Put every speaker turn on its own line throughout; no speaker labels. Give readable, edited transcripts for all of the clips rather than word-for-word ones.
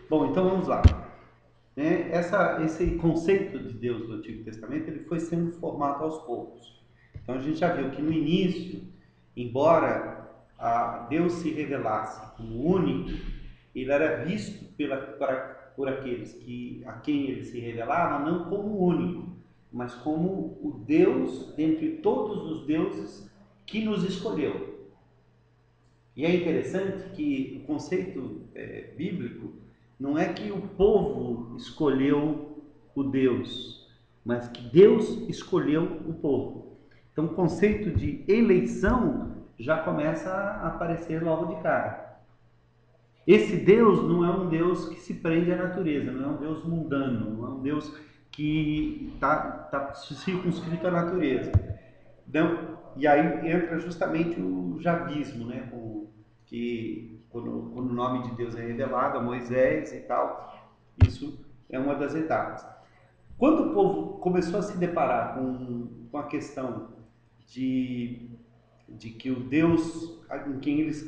Bom, então vamos lá. Esse conceito de Deus do Antigo Testamento ele foi sendo formado aos poucos. Então a gente já viu que no início, embora Deus se revelasse como único, ele era visto por aqueles a quem ele se revelava não como único, mas como o Deus dentre todos os deuses que nos escolheu. E é interessante que o conceito bíblico não é que o povo escolheu o Deus, mas que Deus escolheu o povo. Então o conceito de eleição já começa a aparecer logo de cara. Esse Deus não é um Deus que se prende à natureza, não é um Deus mundano, não é um Deus que está circunscrito à natureza. Então, e aí entra justamente o javismo, né? Quando o nome de Deus é revelado a Moisés e tal, isso é uma das etapas. Quando o povo começou a se deparar com a questão de, de que o Deus em quem eles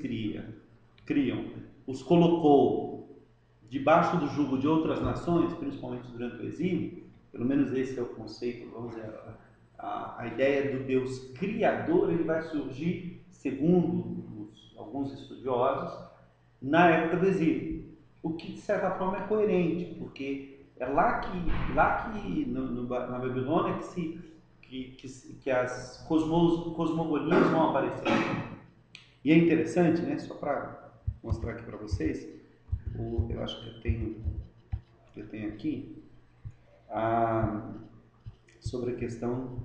criam os colocou debaixo do jugo de outras nações, principalmente durante o exílio, pelo menos esse é o conceito, vamos dizer, a ideia do Deus criador, ele vai surgir, segundo alguns estudiosos, na época do exílio. O que de certa forma é coerente, porque é lá que na Babilônia que as cosmogonias vão aparecer. E é interessante, né? Só para mostrar aqui para vocês, eu acho que eu tenho aqui a, sobre a questão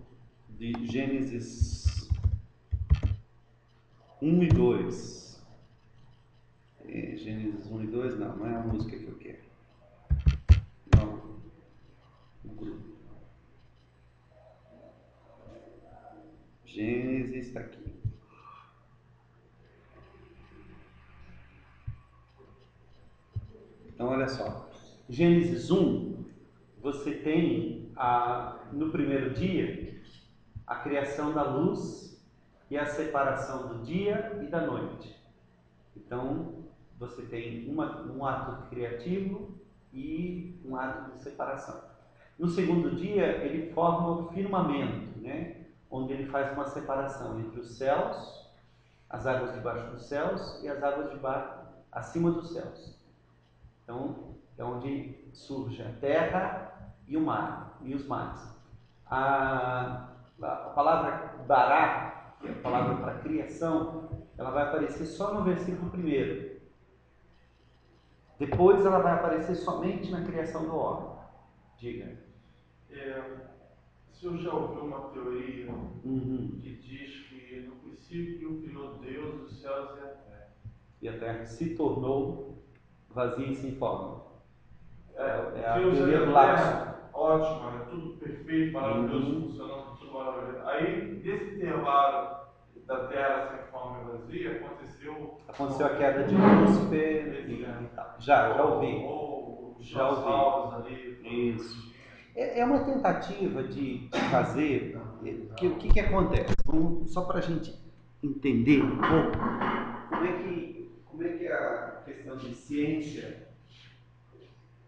de Gênesis 1 e 2. Gênesis 1 e 2, não é a música que eu quero. Não, o grupo. Gênesis está aqui. Então, olha só. Gênesis 1, você tem no primeiro dia a criação da luz e a separação do dia e da noite. Então, você tem um ato criativo e um ato de separação. No segundo dia, ele forma o firmamento, né? Onde ele faz uma separação entre os céus, as águas debaixo dos céus e as águas debaixo, acima dos céus. Então, é onde surge a terra e o mar, e os mares. A palavra bará, que é a palavra para criação, ela vai aparecer só no versículo 1. Depois ela vai aparecer somente na criação do homem. Diga.
É, o senhor já ouviu uma teoria
Uhum.
que diz que no princípio criou Deus os céus e a terra?
E a terra se tornou vazia e sem forma. É a
Tinha o céu e
teoria do
a
lapso.
terra, ótimo, era tudo perfeito, maravilhoso, funcionando, tudo maravilhoso. Aí, nesse intervalo da terra sem forma e vazia,
Aconteceu a queda de Lúcifer
esse,
e tal. Já ouvi.
ou os
Já ouvi.
dinossauros ali,
Isso. É uma tentativa de fazer. O que acontece? Só para a gente entender um pouco como é que a questão de ciência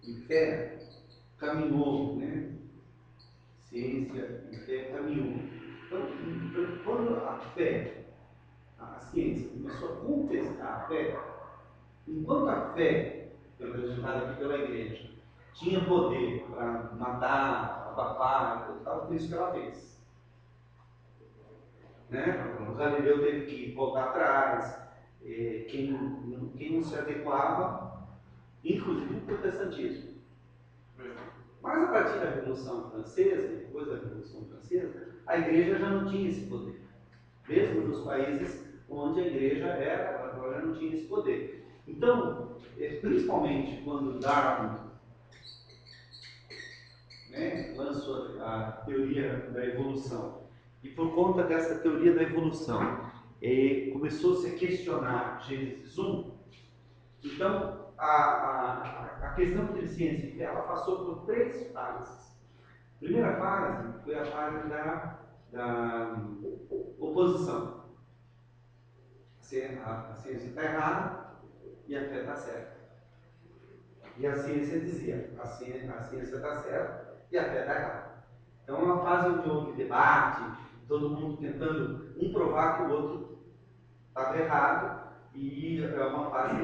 e fé caminhou, né? Ciência e fé caminhou. Então, quando a ciência começou a contestar a fé, enquanto a fé, representada aqui pela igreja, tinha poder para matar, abafar e tal, foi isso que ela fez. Né? O Galileu teve que voltar atrás, quem não se adequava, inclusive o protestantismo. Mas a partir da Revolução Francesa, depois da Revolução Francesa, a igreja já não tinha esse poder. Mesmo nos países onde a igreja era, agora não tinha esse poder. Então, principalmente quando Darwin, né, lançou a teoria da evolução, e por conta dessa teoria da evolução, começou-se a questionar Gênesis 1, então a questão de ciência e fé ela passou por 3 fases. A primeira fase foi a fase da oposição. A ciência está errada e a fé está certa. E a ciência dizia, a ciência está certa e a fé está errada. Então é uma fase onde houve debate, todo mundo tentando um provar que o outro estava errado, e é uma fase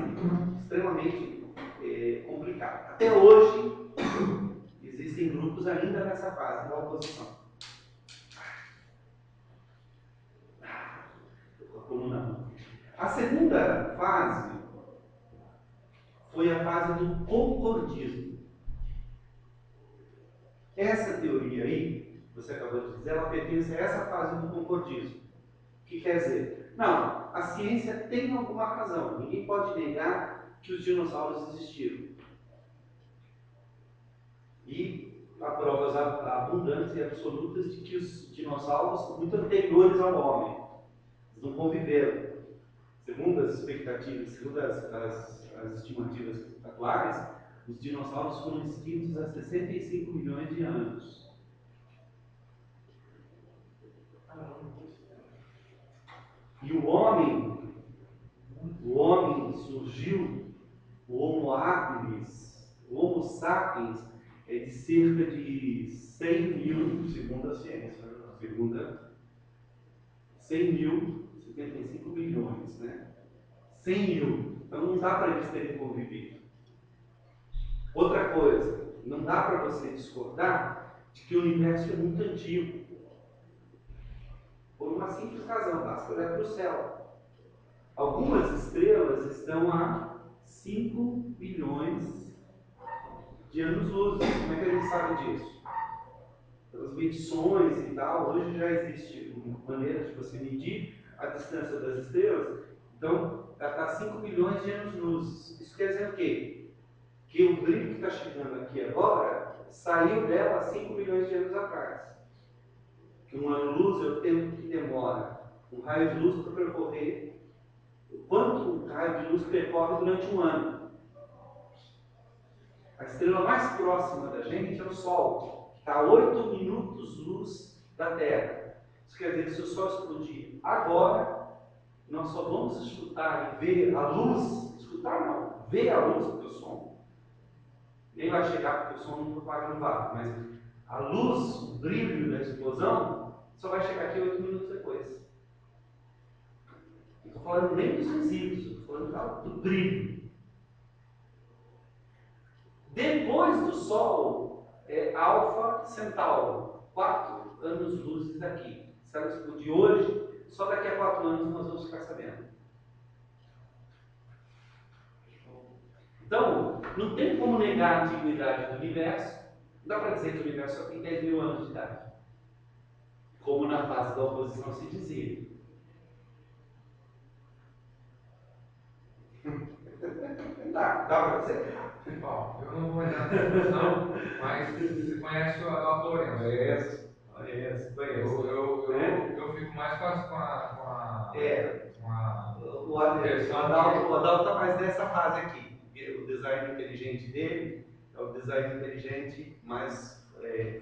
extremamente complicada. Até hoje, existem grupos ainda nessa fase da oposição. A coluna. A segunda fase foi a fase do concordismo. Essa teoria aí, você acabou de dizer, ela pertence a essa fase do concordismo. O que quer dizer? Não, a ciência tem alguma razão. Ninguém pode negar que os dinossauros existiram. E há provas abundantes e absolutas de que os dinossauros são muito anteriores ao homem. Eles não conviveram. Segundo as expectativas, segundo as estimativas atuais, os dinossauros foram extintos há 65 milhões de anos. E o homem surgiu, o Homo habilis, o Homo sapiens, é de cerca de 100 mil, segundo a ciência, segunda 100 mil, 75 milhões, né? 100 mil. Então não dá para eles terem convivido. Outra coisa, não dá para você discordar de que o universo é muito antigo. Por uma simples razão, basta olhar para o céu. Algumas estrelas estão a 5 bilhões de anos-luz. Como é que a gente sabe disso? Pelas medições e tal, hoje já existe maneira de você medir a distância das estrelas. Então, ela está a 5 bilhões de anos-luz. Isso quer dizer o quê? Que o brilho que está chegando aqui agora saiu dela há 5 milhões de anos atrás. Que um ano-luz é o tempo que demora um raio de luz para percorrer, o quanto um raio de luz percorre durante um ano. A estrela mais próxima da gente é o Sol, que está a 8 minutos-luz da Terra. Isso quer dizer que se o Sol explodir agora, nós só vamos escutar e ver a luz, escutar não, ver a luz do som. Nem vai chegar porque o som não propaga no vácuo, mas a luz, o brilho da explosão, só vai chegar aqui 8 minutos depois. Não estou falando nem dos resíduos, estou falando do brilho. Depois do Sol, é Alfa Centauro, 4 anos-luz daqui. Se ela explodir hoje, só daqui a 4 anos nós vamos ficar sabendo. Então, não tem como negar a antiguidade do universo. Não dá para dizer que o universo só tem 10 mil anos de idade. Como na fase da oposição se dizia. Dá para dizer?
Bom, eu não vou entrar nessa discussão, mas você conhece a Florença.
Conheço.
Eu fico mais com a
O Adalto está mais nessa fase aqui. O design inteligente dele é o design inteligente mais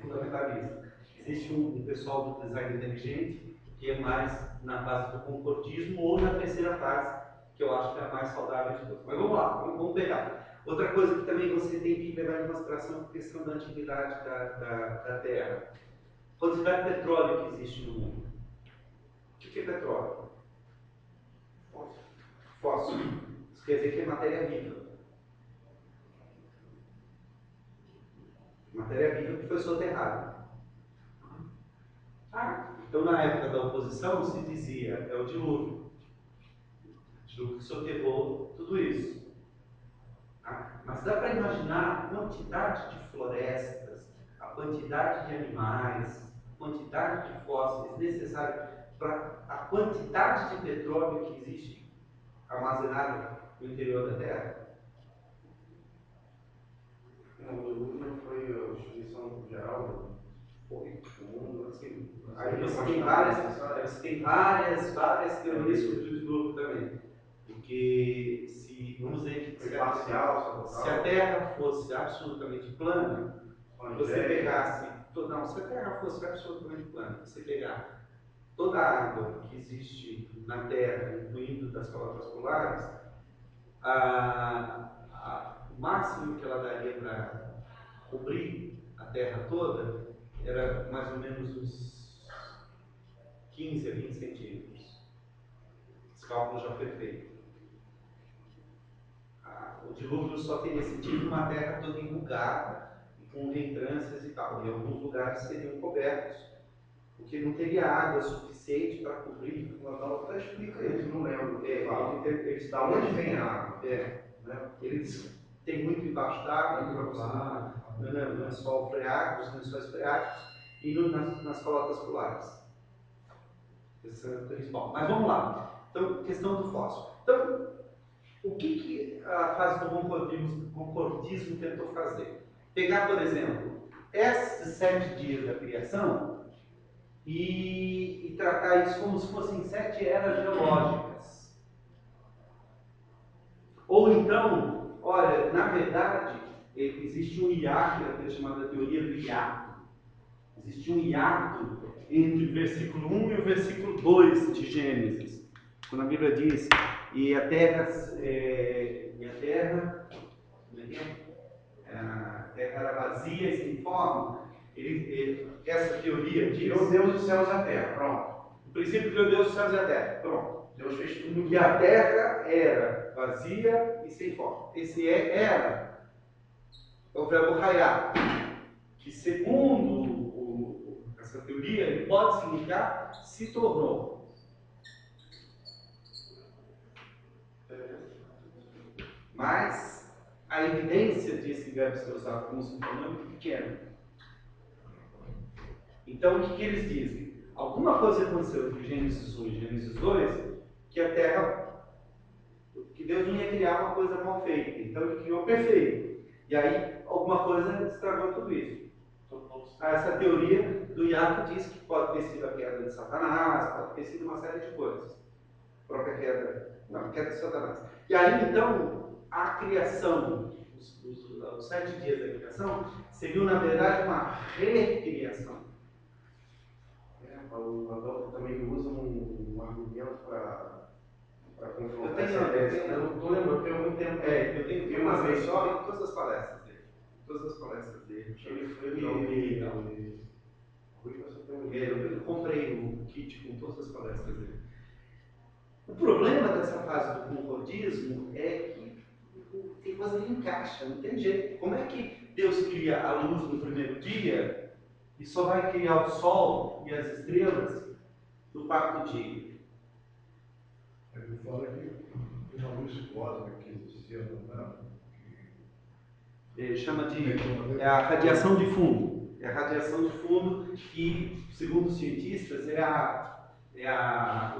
fundamentalista. Existe um pessoal do design inteligente que é mais na fase do concordismo ou na terceira fase, que eu acho que é a mais saudável de todas. Mas vamos lá, vamos pegar. Outra coisa que também você tem que levar em consideração é a questão da antiguidade da Terra. Quantidade de petróleo que existe no mundo. O que é petróleo? Fóssil. Isso quer dizer que é matéria viva. Matéria viva que foi soterrada. Então na época da oposição se dizia, é o dilúvio. O dilúvio que soterrou tudo isso. Mas dá para imaginar a quantidade de florestas, a quantidade de animais, a quantidade de fósseis necessária para a quantidade de petróleo que existe armazenado no interior da Terra?
Não, o dilúvio não foi a destruição geral
Foi o mundo, assim. Aí você tem várias teorias sobre o dilúvio também. Porque se, vamos dizer que se a Terra fosse absolutamente plana, você pegasse, não, se a Terra fosse absolutamente plana, você pegar toda a água que existe na Terra, incluindo das calotas polares, o máximo que ela daria para cobrir a Terra toda era mais ou menos uns 15 a 20 centímetros. Esse cálculo já foi feito. O dilúvio só teria sentido numa Terra toda enrugada, com reentrâncias e tal. E alguns lugares seriam cobertos, porque não teria água suficiente para cobrir.
O Adalto até explica isso, não lembro.
Da onde vem a água? Né? Eles têm muito embaixo d'água, no lençol freático, os lençóis freáticos e nas calotas polares. Esse é o principal. Mas vamos lá. Então, questão do fósforo. Então, o que a fase do concordismo tentou fazer? Pegar, por exemplo, esses 7 dias da criação e tratar isso como se fossem 7 eras geológicas. Ou então, olha, na verdade, existe um hiato, que é chamada teoria do hiato. Existe um hiato entre o versículo 1 e o versículo 2 de Gênesis. Quando a Bíblia diz, e a terra era vazia e sem forma, essa teoria diz...
Criou Deus os céus e a terra, pronto.
O princípio criou Deus os céus e a terra, pronto.
Deus fez tudo.
E a terra era vazia e sem forma. Esse era o verbo raiar, que segundo essa teoria, ele pode significar se tornou. Mas a evidência desse verbo ser usado como se tornou é muito pequena. Então, o que eles dizem? Alguma coisa aconteceu entre Gênesis 1 e Gênesis 2 que a terra, que Deus não ia criar uma coisa mal feita, então ele criou perfeito. E aí, alguma coisa estragou tudo isso. Essa teoria do hiato diz que pode ter sido a queda de Satanás, pode ter sido uma série de coisas. A própria queda, não, a queda de Satanás. E aí, então, a criação, os 7 dias da criação, seriam, na verdade, uma recriação.
O Adalto também usa um argumento para confrontar
essa
ideia. Eu não estou lembrando, porque há muito tempo.
Eu tenho uma vez só em todas as palestras dele. Todas as palestras dele.
Ele foi
eu comprei o kit com todas as palestras dele. O problema dessa fase do concordismo é que tem coisa que encaixa, não tem jeito. Como é que Deus cria a luz no primeiro dia e só vai criar o sol e as estrelas no 4º dia?
Ele fala que uma luz cósmica que existia no mundo.
Ele chama de a radiação de fundo. É a radiação de fundo que, segundo os cientistas, o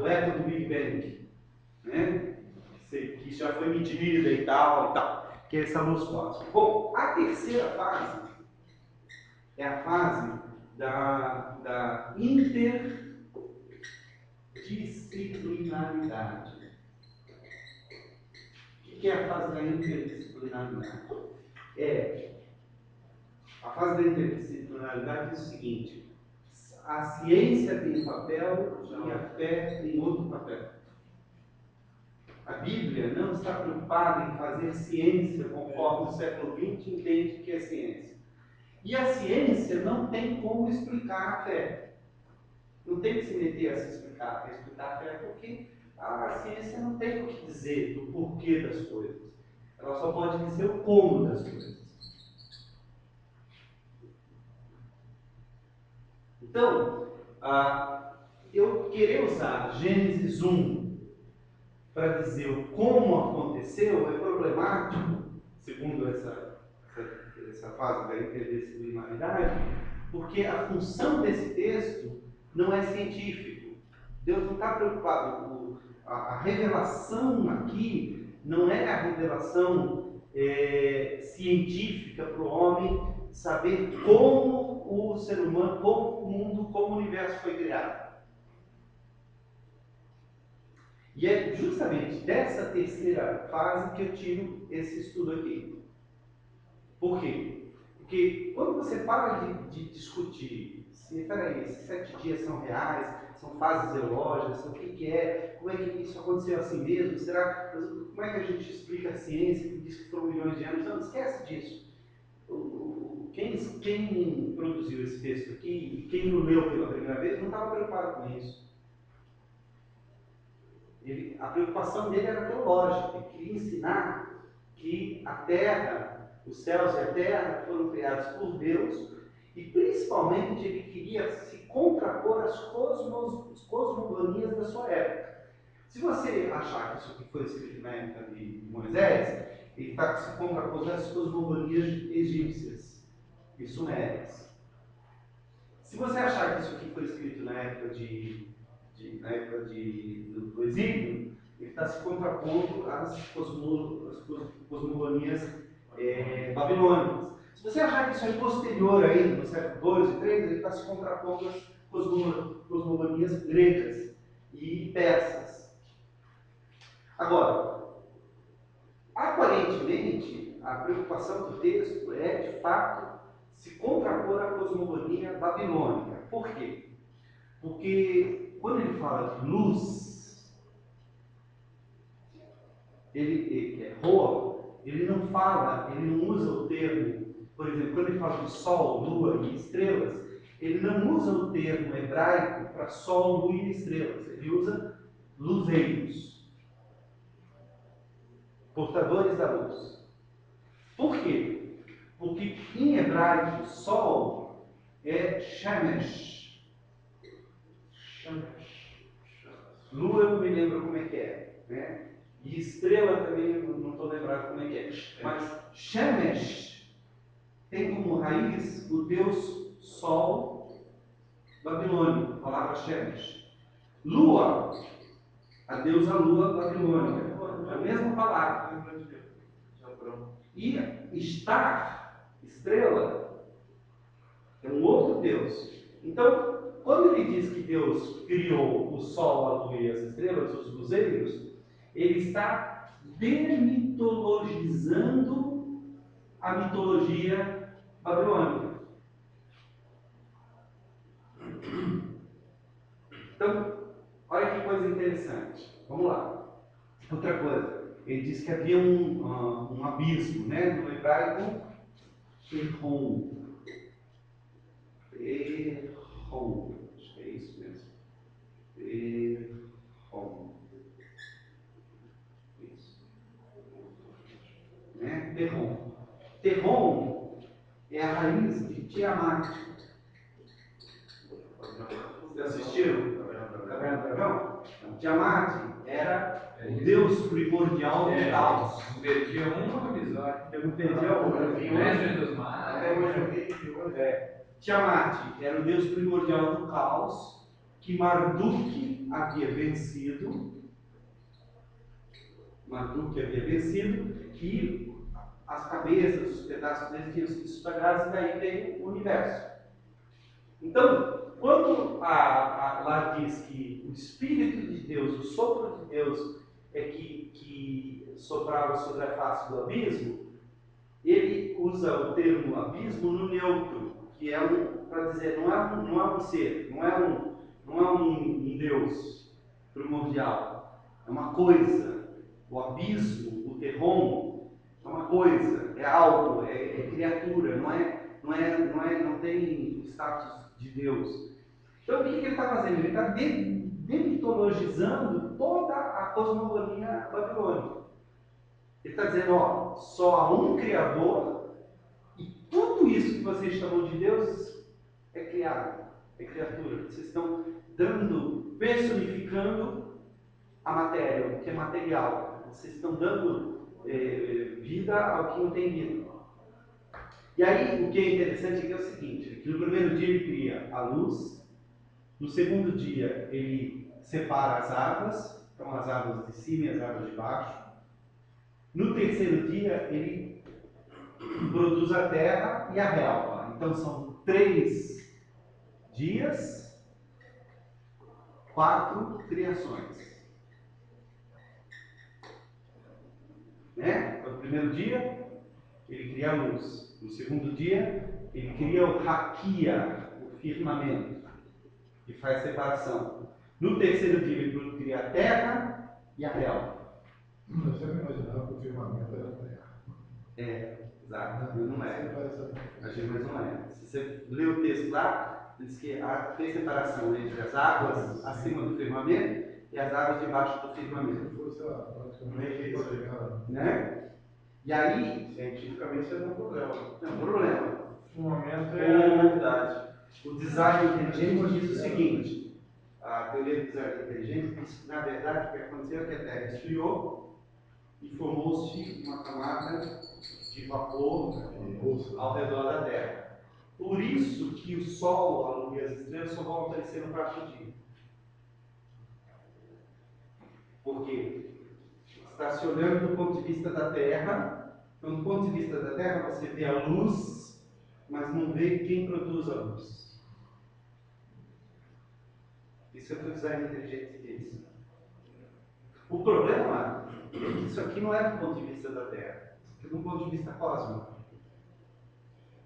eco do Big Bang, né? Que já foi medida e tal, que é essa luz cósmica. Bom, a terceira fase é a fase da interdisciplinaridade. O que é a fase da interdisciplinaridade? A fase da interdisciplinaridade diz o seguinte: a ciência tem um papel e a fé tem outro papel. A Bíblia não está preocupada em fazer ciência conforme o século XX entende que é ciência. E a ciência não tem como explicar a fé. Não tem que se meter a se explicar a fé, porque a ciência não tem o que dizer do porquê das coisas. Ela só pode dizer o como das coisas. Então, eu querer usar Gênesis 1 para dizer o como aconteceu é problemático, segundo essa fase da interdisciplinaridade, porque a função desse texto não é científico. Deus não está preocupado. A revelação aqui não é a revelação científica para o homem saber como o ser humano, como o mundo, como o universo foi criado. E é justamente dessa terceira fase que eu tiro esse estudo aqui. Por quê? Porque quando você para de discutir, peraí, esses 7 dias são reais, são fases geológicas, o que é, como é que isso aconteceu assim mesmo, como é que a gente explica a ciência que diz que foram milhões milhões de anos. Então, esquece disso. Quem produziu esse texto aqui e quem o leu pela primeira vez não estava preocupado com isso. A preocupação dele era teológica. Ele queria ensinar que a terra, os céus e a terra foram criados por Deus e, principalmente, ele queria se contrapor às cosmogonias da sua época. Se você achar que isso aqui foi escrito na época de Moisés, ele está se contrapondo às cosmogonias egípcias e sumérias. Se você achar que isso aqui foi escrito na época do exílio, ele está se contrapondo às cosmogonias babilônicas. Se você achar que isso é posterior ainda, no século II e III, ele está se contrapondo às cosmogonias gregas e persas. Agora, aparentemente, a preocupação do texto é, de fato, se contrapor à cosmogonia babilônica. Por quê? Porque quando ele fala de luz, que é Roa, ele não usa o termo, por exemplo, quando ele fala de sol, lua e estrelas, ele não usa o termo hebraico para sol, lua e estrelas, ele usa luzeiros, portadores da luz. Por quê? Porque em hebraico, sol é shemesh. Lua eu não me lembro como é que é, né? E estrela também eu não estou lembrado como é que é. Mas shemesh tem como raiz o deus sol babilônico, a palavra shemesh. Lua, a deusa lua babilônica, a mesma palavra. E Star, estrela, é um outro Deus. Então, quando ele diz que Deus criou o Sol, a Lua e as estrelas, os luzeiros, ele está demitologizando a mitologia babilônica. Então, olha que coisa interessante. Vamos lá. Outra coisa. Ele diz que havia um abismo, né? No hebraico, Tehom. Acho que é isso mesmo. Tehom. Isso. Né? Tehom. Tehom é a raiz de Tiamat. Vocês assistiram? Caverna do Dragão? Tiamat era o deus primordial do caos.
Não perdi um episódio.
Eu não perdi algum.
Mestre dos Mares.
Até hoje eu vi.
Tiamat era o deus primordial do caos, que Marduk havia vencido. E as cabeças, os pedaços dele tinham sido estragados, e daí veio o universo. Então, quando lá diz que o Espírito de Deus, o sopro de Deus, é que soprava sobre a face do abismo, ele usa o termo abismo no neutro, que é para dizer, não é um ser, não é um Deus primordial, é uma coisa. O abismo, o terrom, é uma coisa, é algo, é criatura, não tem status de Deus. Então o que ele está fazendo? Ele está demitologizando toda a cosmogonia babilônica. Ele está dizendo, ó, só há um Criador e tudo isso que vocês chamam de Deus é criado, é criatura. Vocês estão personificando a matéria, o que é material. Vocês estão dando vida ao que não tem vida. E aí, o que é interessante é que é o seguinte, que no primeiro dia ele cria a luz, no segundo dia ele separa as águas, então as águas de cima e as águas de baixo. No terceiro dia ele produz a terra e a relva. Então são 3 dias, 4 criações. Né? No primeiro dia, ele cria a luz. No segundo dia, ele cria o Raquia, o firmamento, e faz separação. No terceiro dia, ele cria a terra e a relva.
Eu sempre imaginava que o firmamento era a terra.
Exato, não é.
Você faz essa-
Mas não é. Se você lê o texto lá, diz que tem separação entre as águas acima do firmamento e as águas debaixo do firmamento.
Se fosse, sei lá, praticamente para chegar.
Né? E aí,
Cientificamente isso é um problema.
é um problema.
No momento é verdade.
O design inteligente diz o seguinte: a teoria do design inteligente diz que, na verdade, o que aconteceu é que a Terra esfriou e formou-se uma camada de vapor ao redor da Terra. Por isso que o Sol, a Lua e as estrelas só vão aparecer no quarto dia. Porque está se olhando do ponto de vista da Terra. Então, do ponto de vista da Terra, você vê a luz, mas não vê quem produz a luz. Isso é o que o design inteligente diz. O problema é que isso aqui não é do ponto de vista da Terra, isso aqui é do ponto de vista cósmico.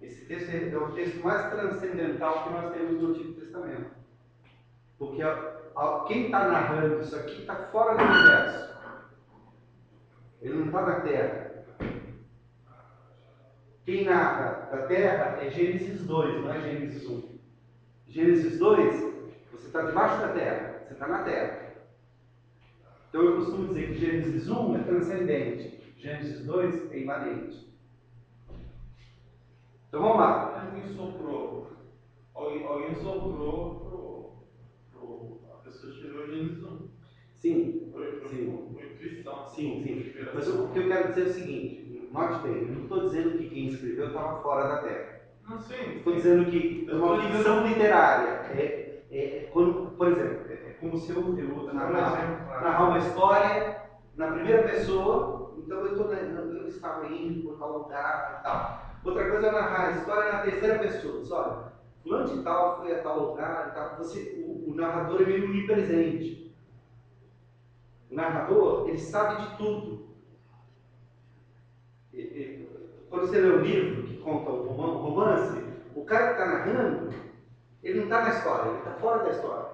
Esse texto é o texto mais transcendental que nós temos no Antigo Testamento. Porque quem está narrando isso aqui está fora do universo. Ele não está na Terra. Quem narra da Terra é Gênesis 2, não é Gênesis 1. Gênesis 2, você está debaixo da Terra, você está na Terra. Então eu costumo dizer que Gênesis 1 é transcendente, Gênesis 2 é imanente. Então vamos lá.
Alguém soprou. Alguém soprou a pessoa escreveu Gênesis 1.
Sim,
Foi intuição.
sim. Mas o que eu quero dizer é o seguinte, note bem, eu não estou dizendo que quem escreveu estava fora da Terra.
Não sei.
Estou dizendo que é uma ficção literária. Quando, por exemplo, é como se eu narrar uma história na primeira pessoa, então eu estava indo por tal lugar e tal. Outra coisa é narrar a história na terceira pessoa. Diz, olha, fulano de tal foi a tal lugar e tal. O narrador é meio onipresente. O narrador, ele sabe de tudo. Quando você lê um livro que conta um romance, o cara que está narrando, ele não está na história, ele está fora da história.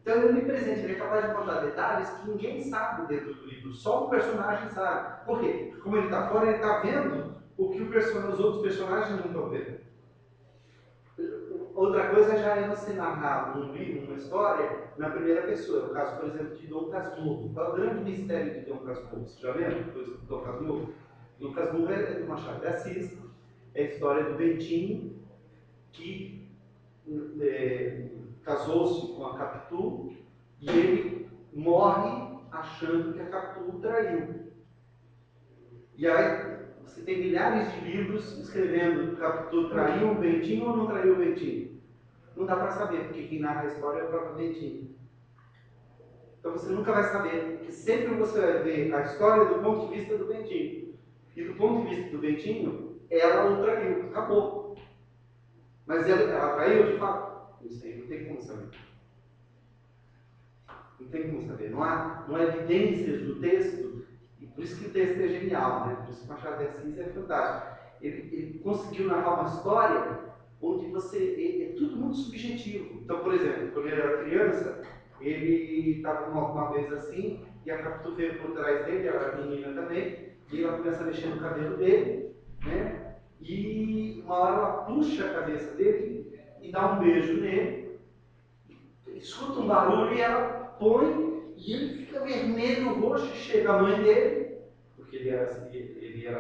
Então ele é onipresente, ele é capaz de contar detalhes que ninguém sabe dentro do livro, só o personagem sabe. Por quê? Porque como ele está fora, ele está vendo o que os outros personagens não estão vendo. Outra coisa já é você narrar um livro, uma história, na primeira pessoa. O caso, por exemplo, de Dom Casmurro. Qual é o grande mistério de Dom Casmurro? Você já lembra do Dom Casmurro? Dom Casmurro é do Machado de Assis, é a história do Bentinho, que casou-se com a Capitu e ele morre achando que a Capitu o traiu. E aí você tem milhares de livros escrevendo Capitu traiu o Bentinho ou não traiu o Bentinho. Não dá para saber, porque quem narra a história é o próprio Bentinho. Então você nunca vai saber, porque sempre você vai ver a história do ponto de vista do Bentinho. E do ponto de vista do Bentinho, ela o traiu, acabou. Mas ela traiu de fato? Não sei, não tem como saber. Não tem como saber. Não há evidências do texto, e por isso que o texto é genial, né? Por isso que o Machado de Assis é fantástico. Ele conseguiu narrar uma história onde é tudo muito subjetivo. Então, por exemplo, quando ele era criança, ele estava uma vez assim, e a Capitu veio por trás dele, ela era menina também, e ela começa a mexer no cabelo dele, né? E uma hora ela puxa a cabeça dele e dá um beijo nele, escuta um barulho e ela põe, e ele fica vermelho, roxo, chega a mãe dele, porque ele era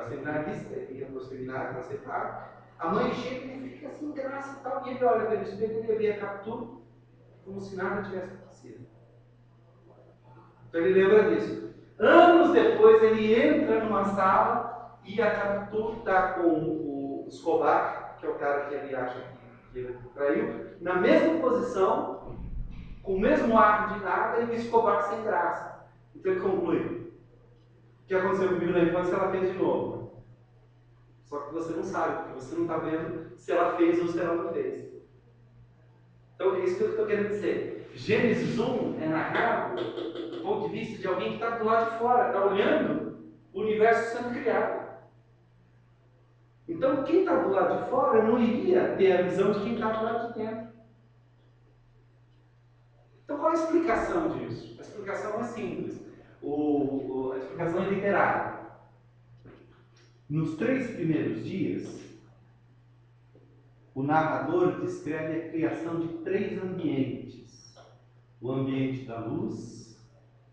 seminarista, ele ia para o seminário para ser padre. A mãe chega e ele fica assim, graça e tal, e ele olha pelo espelho e ele vê a Capitu como se nada tivesse acontecido. Então ele lembra disso. Anos depois ele entra numa sala e a Capitu está com o Escobar, que é o cara que ele acha que ele traiu, na mesma posição, com o mesmo ar de nada, e o Escobar sem graça. Então ele conclui: o que aconteceu comigo na infância ela fez de novo. Só que você não sabe, porque você não está vendo se ela fez ou se ela não fez. Então é isso que eu estou querendo dizer. Gênesis 1 é narrado do ponto de vista de alguém que está do lado de fora, está olhando o universo sendo criado. Então quem está do lado de fora não iria ter a visão de quem está do lado de dentro. Então qual é a explicação disso? A explicação é simples. A explicação é literária. Nos 3 primeiros dias, o narrador descreve a criação de 3 ambientes: o ambiente da luz,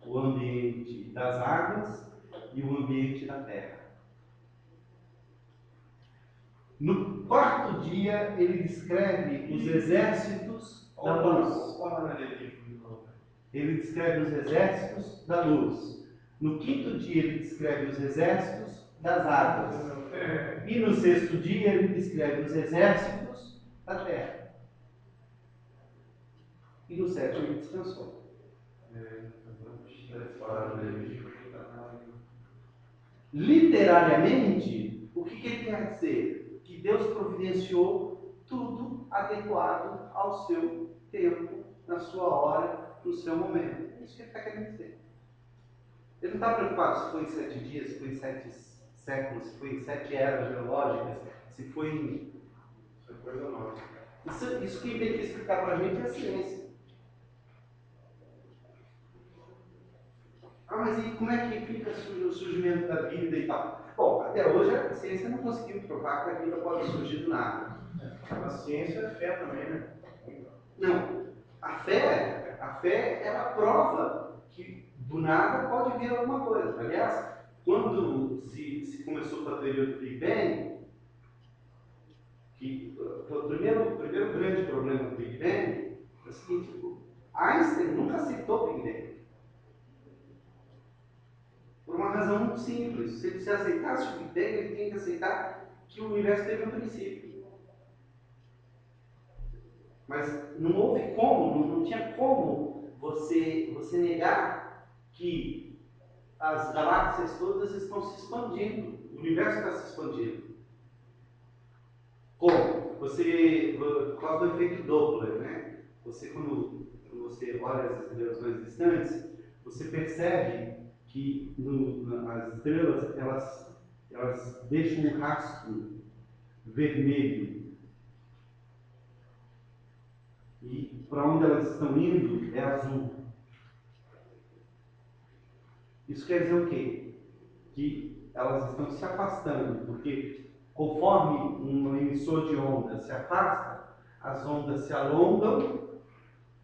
o ambiente das águas e o ambiente da terra. No 4º dia, ele descreve os exércitos da luz. Ele descreve os exércitos da luz. No 5º dia, ele descreve os exércitos das águas. E no 6º dia, ele descreve os exércitos da terra. E no 7º, ele descansou. Literariamente, o que ele quer dizer? Que Deus providenciou tudo adequado ao seu tempo, na sua hora, no seu momento. É isso que ele está querendo dizer. Ele não está preocupado se foi em 7 dias, se foi em 7 séculos, se foi em 7 eras geológicas, se foi em...
Isso é coisa nova.
Isso quem tem que explicar para a gente é a ciência. Ah, mas e como é que fica o surgimento da vida e tal? Bom, até hoje a ciência não conseguiu provar que a vida pode surgir do nada.
A ciência é fé também, né?
Não. A fé, ela prova que do nada pode vir alguma coisa. Aliás, quando se começou com a teoria do Big Bang, que o primeiro grande problema do Big Bang é o seguinte: Einstein nunca aceitou o Big Bang. Por uma razão muito simples. Se ele se aceitasse o Big Bang, ele tinha que aceitar que o universo teve um princípio. Mas não houve como, não tinha como você negar que as galáxias todas estão se expandindo. O universo está se expandindo. Como? Por causa do efeito Doppler, né? Quando você olha as estrelas mais distantes, você percebe que as estrelas elas deixam um rastro vermelho. E para onde elas estão indo é azul. Isso quer dizer o quê? Que elas estão se afastando, porque conforme um emissor de onda se afasta, as ondas se alongam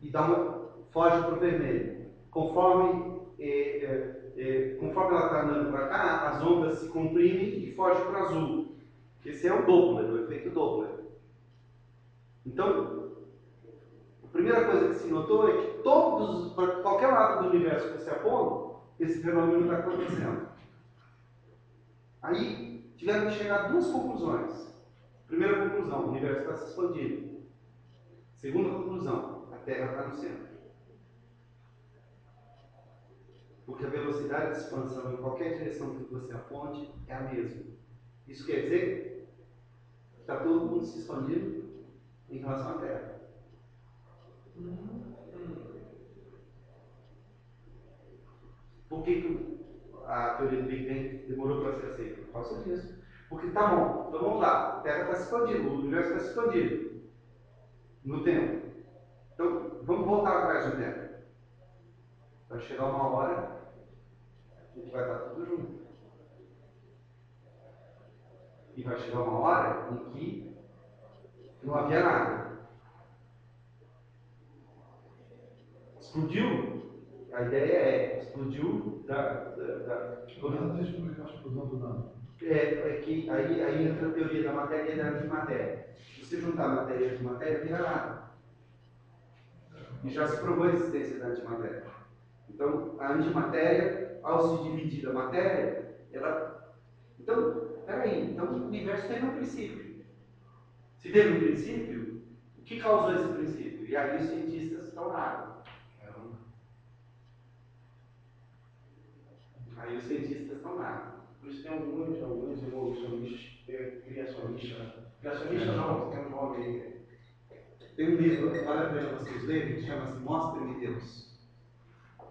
e foge para o vermelho. Conforme ela está andando para cá, as ondas se comprimem e fogem para o azul. Esse é o Doppler, o efeito Doppler. Então, a primeira coisa que se notou é que para qualquer lado do universo que você aponta, esse fenômeno está acontecendo. Aí tiveram que chegar a 2 conclusões. Primeira conclusão: o universo está se expandindo. Segunda conclusão: a Terra está no centro. Porque a velocidade de expansão em qualquer direção que você aponte é a mesma. Isso quer dizer que está todo mundo se expandindo em relação à Terra. Por que a teoria do Big Bang demorou para ser aceita? Por causa disso. Porque tá bom, então vamos lá, a Terra está se expandindo, o universo está se expandindo no tempo. Então vamos voltar atrás no tempo. Vai chegar uma hora em que vai estar tudo junto. E vai chegar uma hora em que não havia nada. Explodiu? A ideia explodiu
Nada explica a explosão do nada.
é que aí entra a teoria da matéria e da antimatéria. Se você juntar matéria e antimatéria, vira nada. E já se provou a existência da antimatéria. Então, a antimatéria, ao se dividir da matéria, ela... Então, peraí, então o universo teve um princípio. Se teve um princípio, o que causou esse princípio? E aí os cientistas estão lá. Aí os cientistas estão lá.
Por isso tem alguns evolucionistas, criacionistas. Criacionista não, tem um nome aí.
Tem um livro, vale a pena vocês lerem, que chama-se Mostre-me Deus.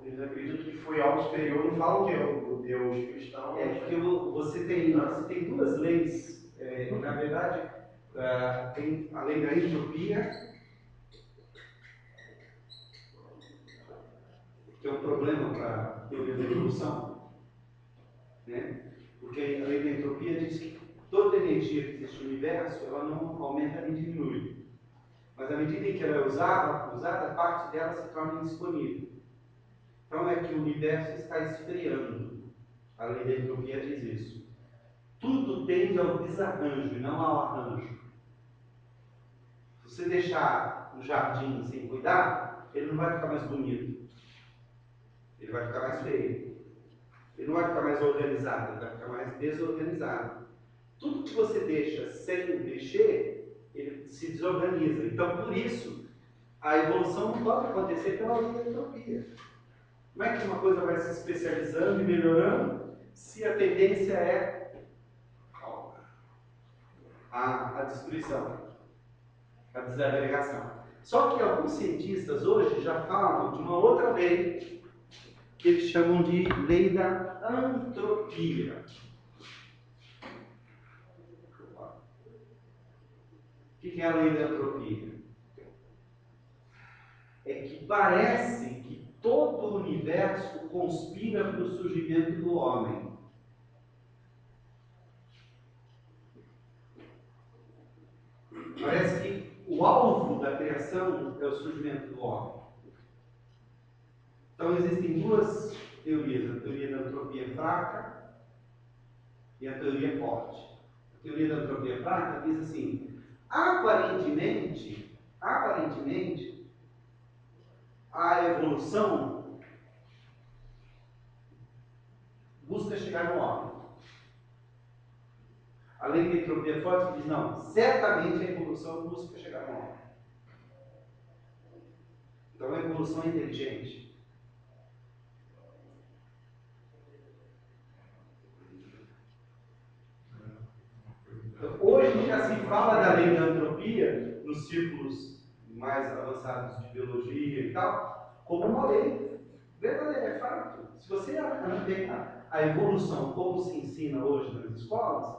Eles acreditam que foi algo superior, não falam que é o Deus cristão.
É porque você tem 2 leis. Na verdade, tem a lei da entropia, que é um problema para a teoria da evolução, né? Porque a lei da entropia diz que energia que existe no universo, ela não aumenta nem diminui. Mas à medida em que ela é usada, parte dela se torna indisponível. Então é que o universo está esfriando. A lei da entropia diz isso. Tudo tende ao desarranjo e não ao arranjo. Se você deixar o jardim sem cuidar, ele não vai ficar mais bonito. Ele vai ficar mais feio. Ele não vai ficar mais organizado, ele vai ficar mais desorganizado. Tudo que você deixa sem mexer, ele se desorganiza. Então, por isso, a evolução não pode acontecer pela lei da entropia. Como é que uma coisa vai se especializando e melhorando se a tendência é a destruição, a desagregação? Só que alguns cientistas hoje já falam de uma outra lei que eles chamam de lei da antropia. O que é a lei da antropia? É que parece que todo o universo conspira para o surgimento do homem. Parece que o alvo da criação é o surgimento do homem. Então existem duas teorias, a teoria da antropia fraca e a teoria forte. A teoria da antropia fraca diz assim: aparentemente, a evolução busca chegar no homem. A lei da entropia forte diz: não, certamente a evolução busca chegar no homem. Então a evolução é inteligente. Então, hoje já se fala da lei da entropia nos círculos mais avançados de biologia e tal, como uma lei verdadeira, é fato. Se você analisar a evolução como se ensina hoje nas escolas,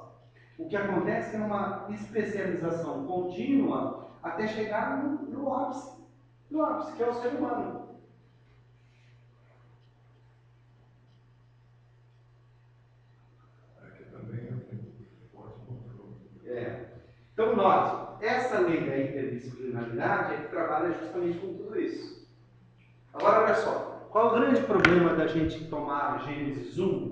o que acontece é uma especialização contínua até chegar no ápice, que é o ser humano.
Aqui também tem forte controle.
Então, note, essa lei da interdisciplinaridade é que trabalha justamente com tudo isso. Agora, olha só, qual é o grande problema da gente tomar Gênesis 1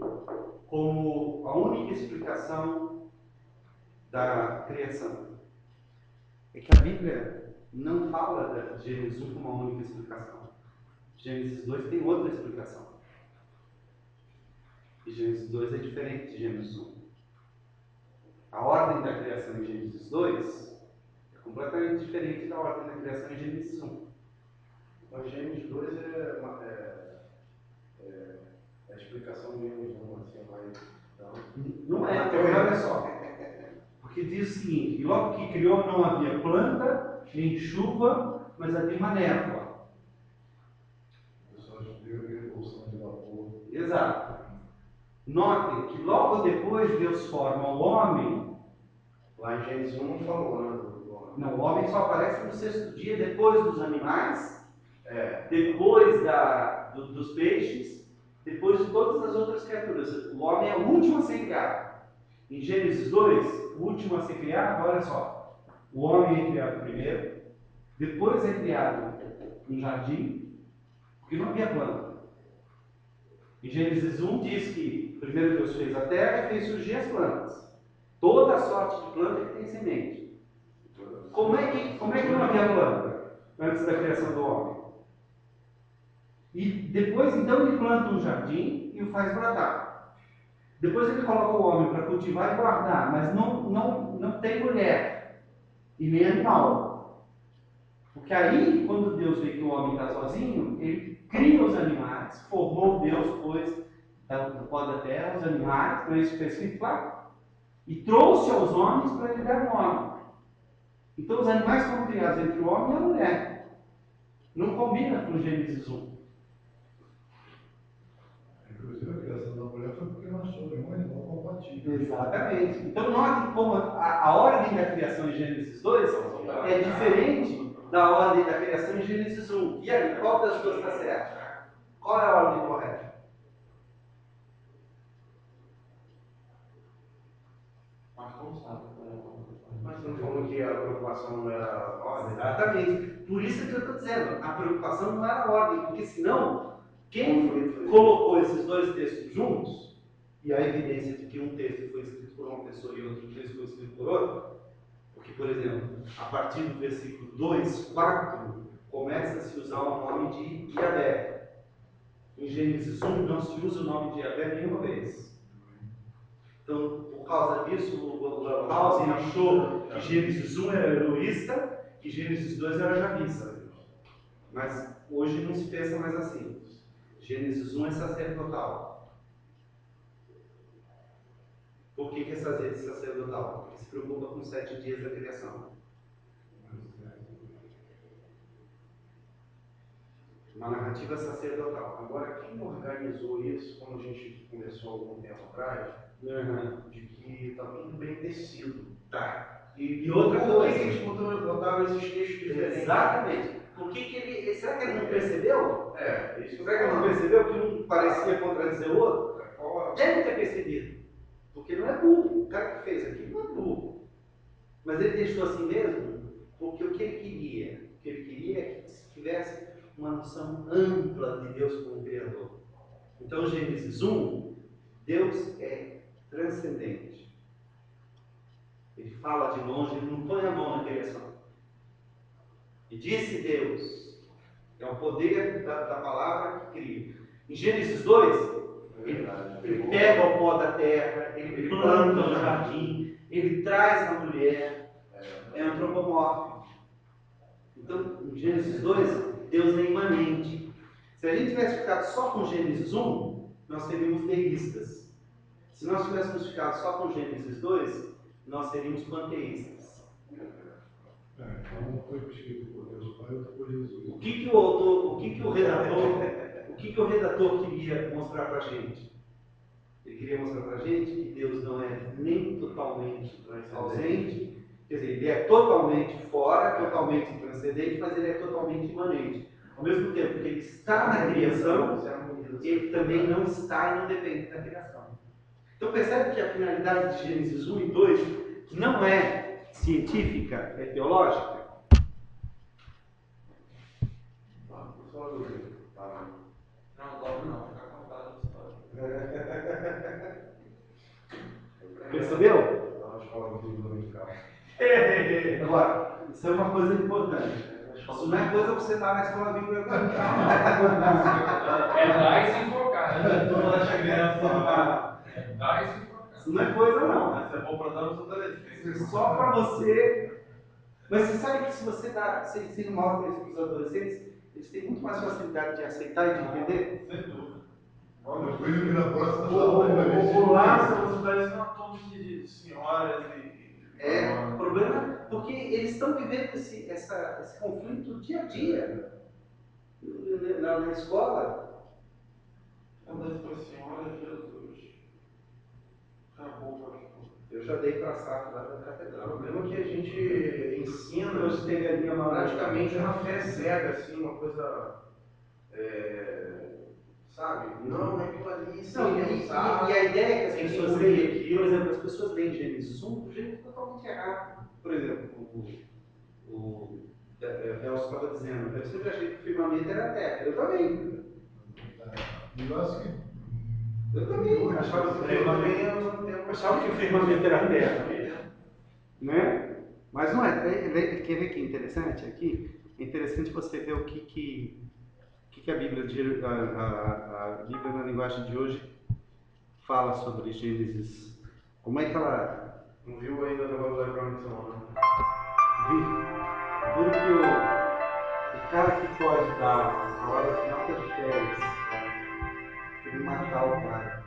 como a única explicação da criação? É que a Bíblia não fala de Gênesis 1 como a única explicação. Gênesis 2 tem outra explicação. E Gênesis 2 é diferente de Gênesis 1. A ordem da criação em Gênesis 2 é completamente diferente da ordem da criação em Gênesis 1.
Mas Gênesis 2 é a explicação de Gênesis 1, assim,
Não é, porque olha só. Porque diz o seguinte: e logo que criou não havia planta, nem chuva, mas havia uma névoa.
O pessoal estudou a revolução de vapor.
Exato. Notem que logo depois Deus forma o homem.
Lá em Gênesis 1 não falou, né?
Não, o homem só aparece no sexto dia, depois dos animais,
É.
depois dos peixes, depois de todas as outras criaturas. O homem é o último a ser criado. Em Gênesis 2, o último a ser criado, olha só. O homem é criado primeiro, depois é criado um jardim, porque não havia planta. Em Gênesis 1 diz que primeiro Deus fez a terra e fez surgir as plantas. Toda a sorte de planta que tem semente. Como é que não havia planta antes da criação do homem? E depois, então, ele planta um jardim e o faz brotar. Depois ele coloca o homem para cultivar e guardar, mas não tem mulher e nem animal. Porque aí, quando Deus vê que o homem está sozinho, ele cria os animais, formou Deus, pois, do pó da terra, os animais, não é isso que está escrito lá? E trouxe aos homens para lhe dar nome. Então os animais foram criados entre o homem e a mulher. Não combina com Gênesis 1.
Inclusive a criação da mulher foi porque nós somos um animal compatível.
Exatamente. Então note como a ordem da criação em Gênesis 2 é diferente da ordem da criação em Gênesis 1. E aí, qual das duas está certa? Qual é a ordem correta?
Mas como sabe?
Mas você não falou que a preocupação não era a ordem?
Exatamente. Por isso que eu estou dizendo, a preocupação não era a ordem, porque senão, quem
Conflito.
colocou esses dois textos juntos, e a evidência de que um texto foi escrito por uma pessoa e outro texto foi escrito por outra, porque, por exemplo, a partir do versículo 2, 4, começa a se usar o nome de Yahvé. Em Gênesis 1 não se usa o nome de Yahvé nenhuma vez. Então, por causa disso, o House achou que Gênesis 1 era heroísta e Gênesis 2 era javista. Mas hoje não se pensa mais assim. Gênesis 1 é sacerdotal. Por que é sacerdotal? Porque se preocupa com 7 dias da criação. Uma narrativa sacerdotal.
Agora, quem organizou isso, como a gente conversou algum tempo atrás, de que está tudo bem tecido.
Tá.
E
outra
por
coisa.
que eles botaram esses textos diferentes?
Exatamente. Por que ele. Será que ele não percebeu?
É, isso
Será que ele não percebeu que um parecia contradizer o outro? Deve ter percebido. Porque não é burro. O cara que fez aqui não é burro. Mas ele deixou assim mesmo porque o que ele queria é que se tivesse uma noção ampla de Deus como Criador. Então, Gênesis 1, Deus é transcendente. Ele fala de longe, ele não põe a mão na criação. E disse Deus, é o poder da palavra que cria. Em Gênesis 2, ele pega o pó da terra, ele planta o jardim, ele traz a mulher, é antropomórfico. Então, em Gênesis 2, Deus é imanente. Se a gente tivesse ficado só com Gênesis 1, nós seríamos deístas. Se nós tivéssemos ficado só com Gênesis 2, nós seríamos panteístas.
Um foi escrito por Deus Pai, outro por Jesus.
O que o redator queria mostrar para a gente? Ele queria mostrar para a gente que Deus não é nem totalmente ausente, quer dizer, ele é totalmente fora, totalmente transcendente, mas ele é totalmente imanente. Ao mesmo tempo que ele está na criação, ele também não está e não depende da criação. Então percebe que a finalidade de Gênesis 1 e 2 não é científica, é teológica?
Não, logo não, fica contado a história.
Percebeu?
Ela escola do dominical.
Agora, isso é uma coisa importante. Isso não é coisa para você estar na escola bíblica.
É dar e se enfocar.
Toda essa criança.
Dar e se enfocar.
Isso não é coisa, não.
Isso é bom para dar os
Isso
adolescentes.
é só para você. Mas você sabe que se você dá, se não mostra isso para os adolescentes, eles têm muito mais facilidade de aceitar e de entender.
Sem dúvida.
Depois eu vi na próxima aula, vai ver.
O laço, você está ensinando a todos de senhoras e.
O problema é porque eles estão vivendo esse conflito dia a dia na escola.
Quando eu falei assim, olha Jesus, acabou para mim.
Eu já dei para saco lá da
O
catedral.
problema é que a gente ensina
Hoje teve a minha
praticamente uma fé cega, assim, uma coisa. Sabe? Não, é aquilo ali,
Não, e
sabe?
a ideia é que as
Tem que
pessoas
engolir
leem,
aquilo.
por exemplo, as pessoas leem Gênesis 1 do jeito totalmente errado. Por exemplo, o Elcio estava dizendo, eu sempre achei que o firmamento era a terra. Eu também.
Eu acho que.
Eu também.
Achava que o firmamento
Achava que o firmamento era a terra. Né? Mas não é. Quer ver que é interessante aqui? É interessante você ver o que a Bíblia, a Bíblia na linguagem de hoje fala sobre Gênesis. Como é que ela
não viu ainda o negócio da promissão, né?
Duro que o cara que pode dar a hora final tá de férias, ele matar o cara.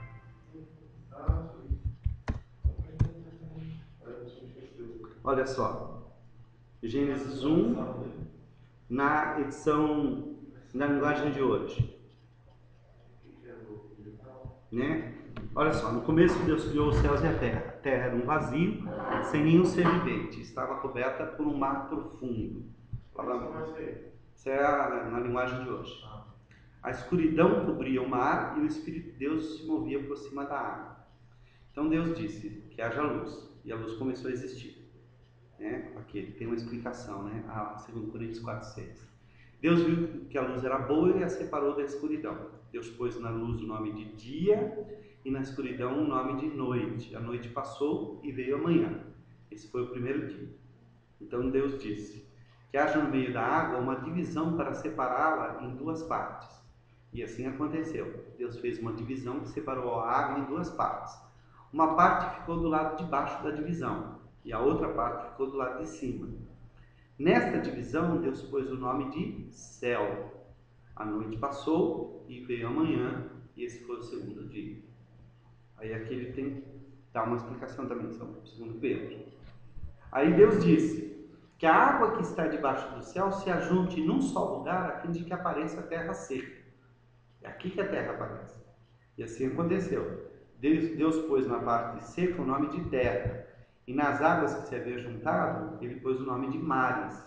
Olha só, Gênesis 1 na edição, na linguagem de hoje, né? Olha só, no começo Deus criou os céus e a terra. A terra era um vazio, sem nenhum ser vivente, estava coberta por um mar profundo. Isso é na linguagem de hoje. A escuridão cobria o mar e o Espírito de Deus se movia por cima da água. Então Deus disse que haja luz. e a luz começou a existir. Né? Aqui tem uma explicação, né? Segundo Coríntios 4:6. Deus viu que a luz era boa e a separou da escuridão. Deus pôs na luz o nome de dia e na escuridão o nome de noite. A noite passou e veio a manhã. Esse foi o primeiro dia. Então Deus disse que haja no meio da água uma divisão para separá-la em duas partes. E assim aconteceu. Deus fez uma divisão que separou a água em duas partes. Uma parte ficou do lado de baixo da divisão e a outra parte ficou do lado de cima. Nesta divisão, Deus pôs o nome de céu. A noite passou e veio a manhã, e esse foi o segundo dia. Aí aqui ele dá uma explicação também, segundo Pedro. Aí Deus disse que a água que está debaixo do céu se ajunte num só lugar, a fim de que apareça a terra seca. É aqui que a terra aparece. E assim aconteceu. Deus pôs na parte seca o nome de terra, e nas águas que se havia juntado, ele pôs o nome de mares.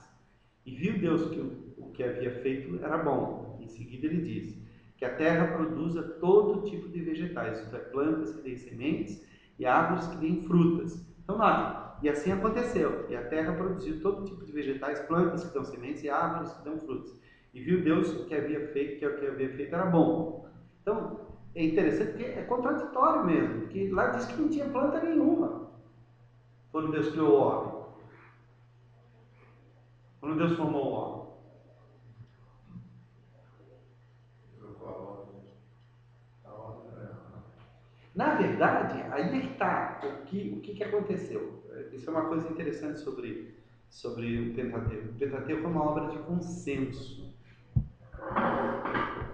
E viu Deus que o que havia feito era bom. Em seguida ele disse que a terra produza todo tipo de vegetais, isto é, plantas que deem sementes e árvores que deem frutas. Então, note, e assim aconteceu. E a terra produziu todo tipo de vegetais, plantas que dão sementes e árvores que dão frutas. E viu Deus que o que havia feito era bom. Então, é interessante porque é contraditório mesmo, porque lá diz que não tinha planta nenhuma quando Deus criou o homem. Quando Deus formou o homem. Na verdade, aí é que está o que aconteceu. Isso é uma coisa interessante sobre o Pentateuco. O Pentateuco é uma obra de consenso.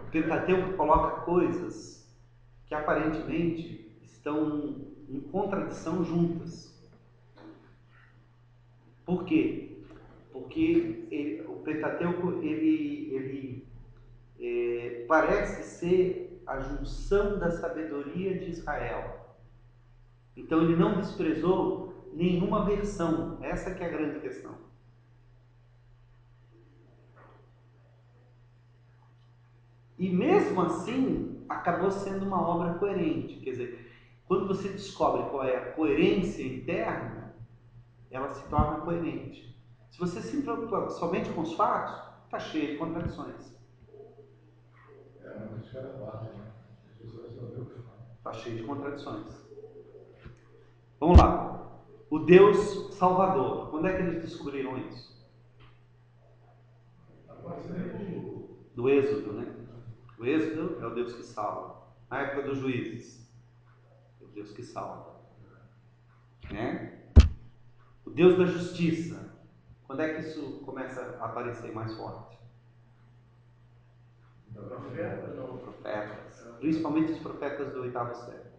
O Pentateuco coloca coisas que aparentemente estão em contradição juntas. Por quê? Porque o Pentateuco parece ser a junção da sabedoria de Israel. Então ele não desprezou nenhuma versão. Essa que é a grande questão. E mesmo assim, acabou sendo uma obra coerente. Quer dizer, quando você descobre qual é a coerência interna, ela se torna coerente. Se você se preocupa somente com os fatos, está cheio de contradições.
Mas isso era fácil, né? As pessoas sabiam o que falar.
Está cheio de contradições. Vamos lá. O Deus Salvador. Quando é que eles descobriram isso? Do Êxodo, né? O Êxodo é o Deus que salva. Na época dos juízes, é o Deus que salva. Né? O Deus da justiça. Quando é que isso começa a aparecer mais forte? Profetas. Principalmente os profetas do 8º século.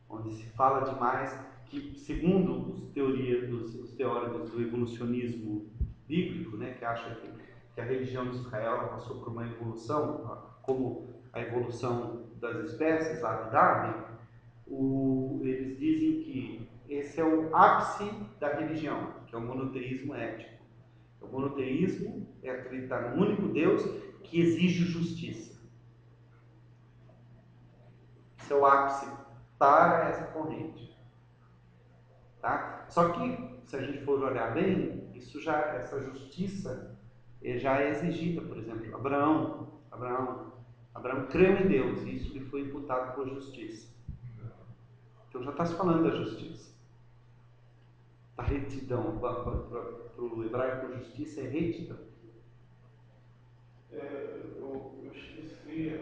Onde se fala demais que, segundo os teóricos do evolucionismo bíblico, né, que acham que a religião de Israel passou por uma evolução, como a evolução das espécies, lá de Darwin, eles dizem que esse é o ápice da religião, que é o monoteísmo ético. O monoteísmo é acreditar num único Deus que exige justiça. Esse é o ápice para essa corrente. Tá? Só que, se a gente for olhar bem, essa justiça já é exigida. Por exemplo, Abraão creu em Deus e isso lhe foi imputado por justiça. Então já está se falando da justiça. Da retidão. Para o hebraico, justiça é retidão.
Eu esqueci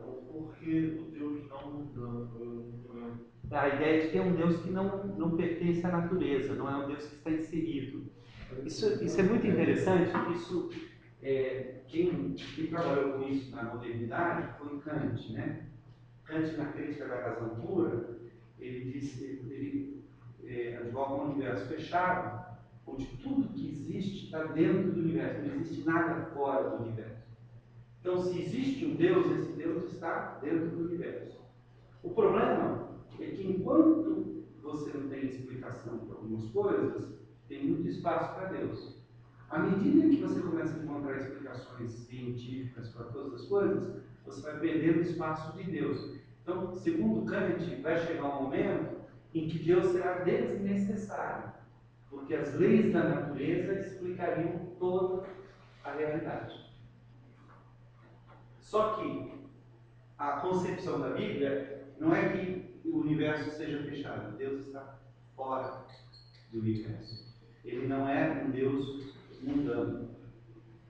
o porquê do Deus não mudando.
A ideia de ter um Deus que não pertence à natureza, não é um Deus que está inserido. Isso é muito interessante. Quem trabalhou com isso na modernidade foi Kant, né? Kant, na crítica da razão pura, ele advoga um universo fechado, onde tudo que existe está dentro do universo, não existe nada fora do universo. Então, se existe um Deus, esse Deus está dentro do universo. O problema é que enquanto você não tem explicação para algumas coisas, tem muito espaço para Deus. À medida que você começa a encontrar explicações científicas para todas as coisas, você vai perdendo espaço de Deus. Então, segundo Kant, vai chegar um momento em que Deus será desnecessário, porque as leis da natureza explicariam toda a realidade. Só que a concepção da Bíblia não é que o universo seja fechado. Deus está fora do universo. Ele não é um Deus mundano.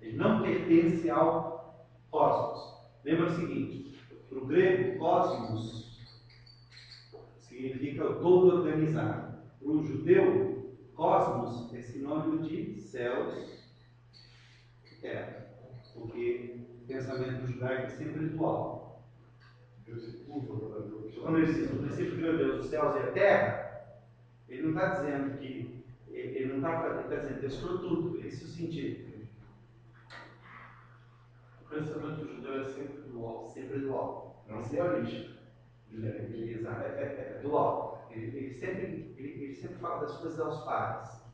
Ele não pertence ao cosmos. Lembra o seguinte, para o grego, cosmos significa o todo organizado. Para o judeu, cosmos é sinônimo de céus e terra. Porque o pensamento judaico é sempre dual.
Deus se curva para Deus.
Quando ele diz, no princípio criou Deus os céus e a terra, ele não está dizendo que, ele não está dizendo, Deus criou tudo, esse é o sentido.
O pensamento judeu é sempre dual.
Sempre dual.
Não dualista.
Exato, é dual. Ele sempre fala das coisas aos pares.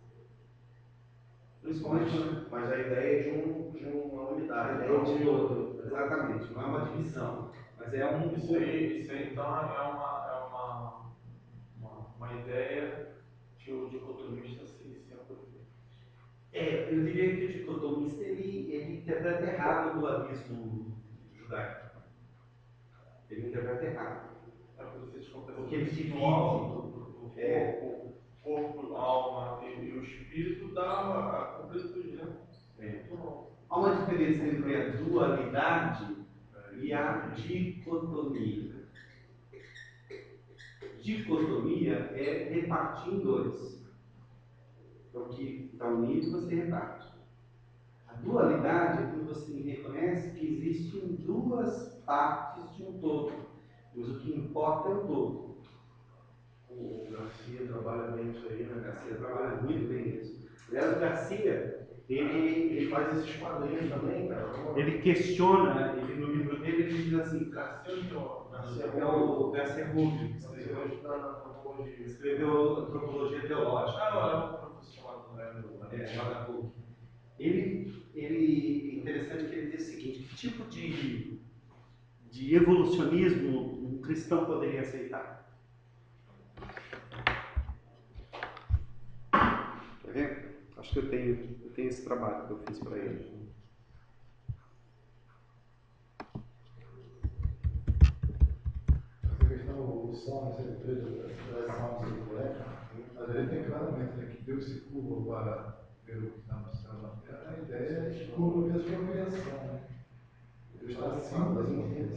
Principalmente,
Mas a ideia é de uma unidade.
a ideia de todo. Exatamente, não é uma divisão, mas é um.
Isso aí então uma ideia que o dicotomista se aproveita.
Eu diria que o dicotomista ele interpreta errado o dualismo judaico. Ele interpreta errado.
É por isso que eles
Porque ele divide.
Corpo, alma e o espírito dá a completude, né?
Há uma diferença entre a dualidade e a dicotomia. Dicotomia é repartir em dois. Então, o que está unido, você reparte. A dualidade é quando você reconhece que existem duas partes de um todo, mas o que importa é o todo.
O Garcia trabalha bem isso aí, né?
O Garcia trabalha muito bem isso. Aliás, o Garcia,
Ele faz esses quadrinhos também, cara.
ele questiona, no livro dele, ele diz assim,
Garcia
é o Garcia Rubio, que
Você
escreveu,
hoje está na antropologia.
escreveu Antropologia Teológica.
é um professor
Lá da PUC. Ele é interessante que ele diz o seguinte: que tipo de evolucionismo um cristão poderia aceitar? Quer ver? Acho que eu tenho esse trabalho que eu fiz para ele.
Essa questão da evolução, essa empresa da tradição circular, mas ele tem claramente, né, que Deus se curva para ver o que está no céu na terra. A ideia é que curva ver a sua criação, né? Deus está acima da sua criação.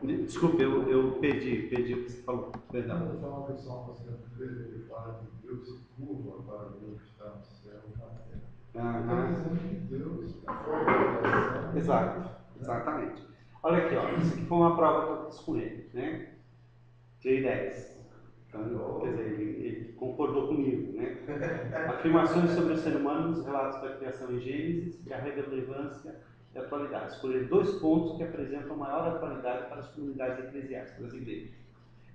Desculpe, eu perdi o que você falou. Perdão.
Quando eu falo que o Salmo 103, ele fala que Deus se curva para ver o que está no céu e na terra. Ele está dizendo que Deus está fora da criação.
Exato, exatamente. Olha aqui, ó, isso aqui foi uma prova que eu fiz com ele, né? Tirei 10. Então, quer dizer, ele concordou comigo, né? Afirmações sobre o ser humano nos relatos da criação em Gênesis e a relevância e atualidade. Escolher 2 pontos que apresentam maior atualidade para as comunidades eclesiais, para as igrejas.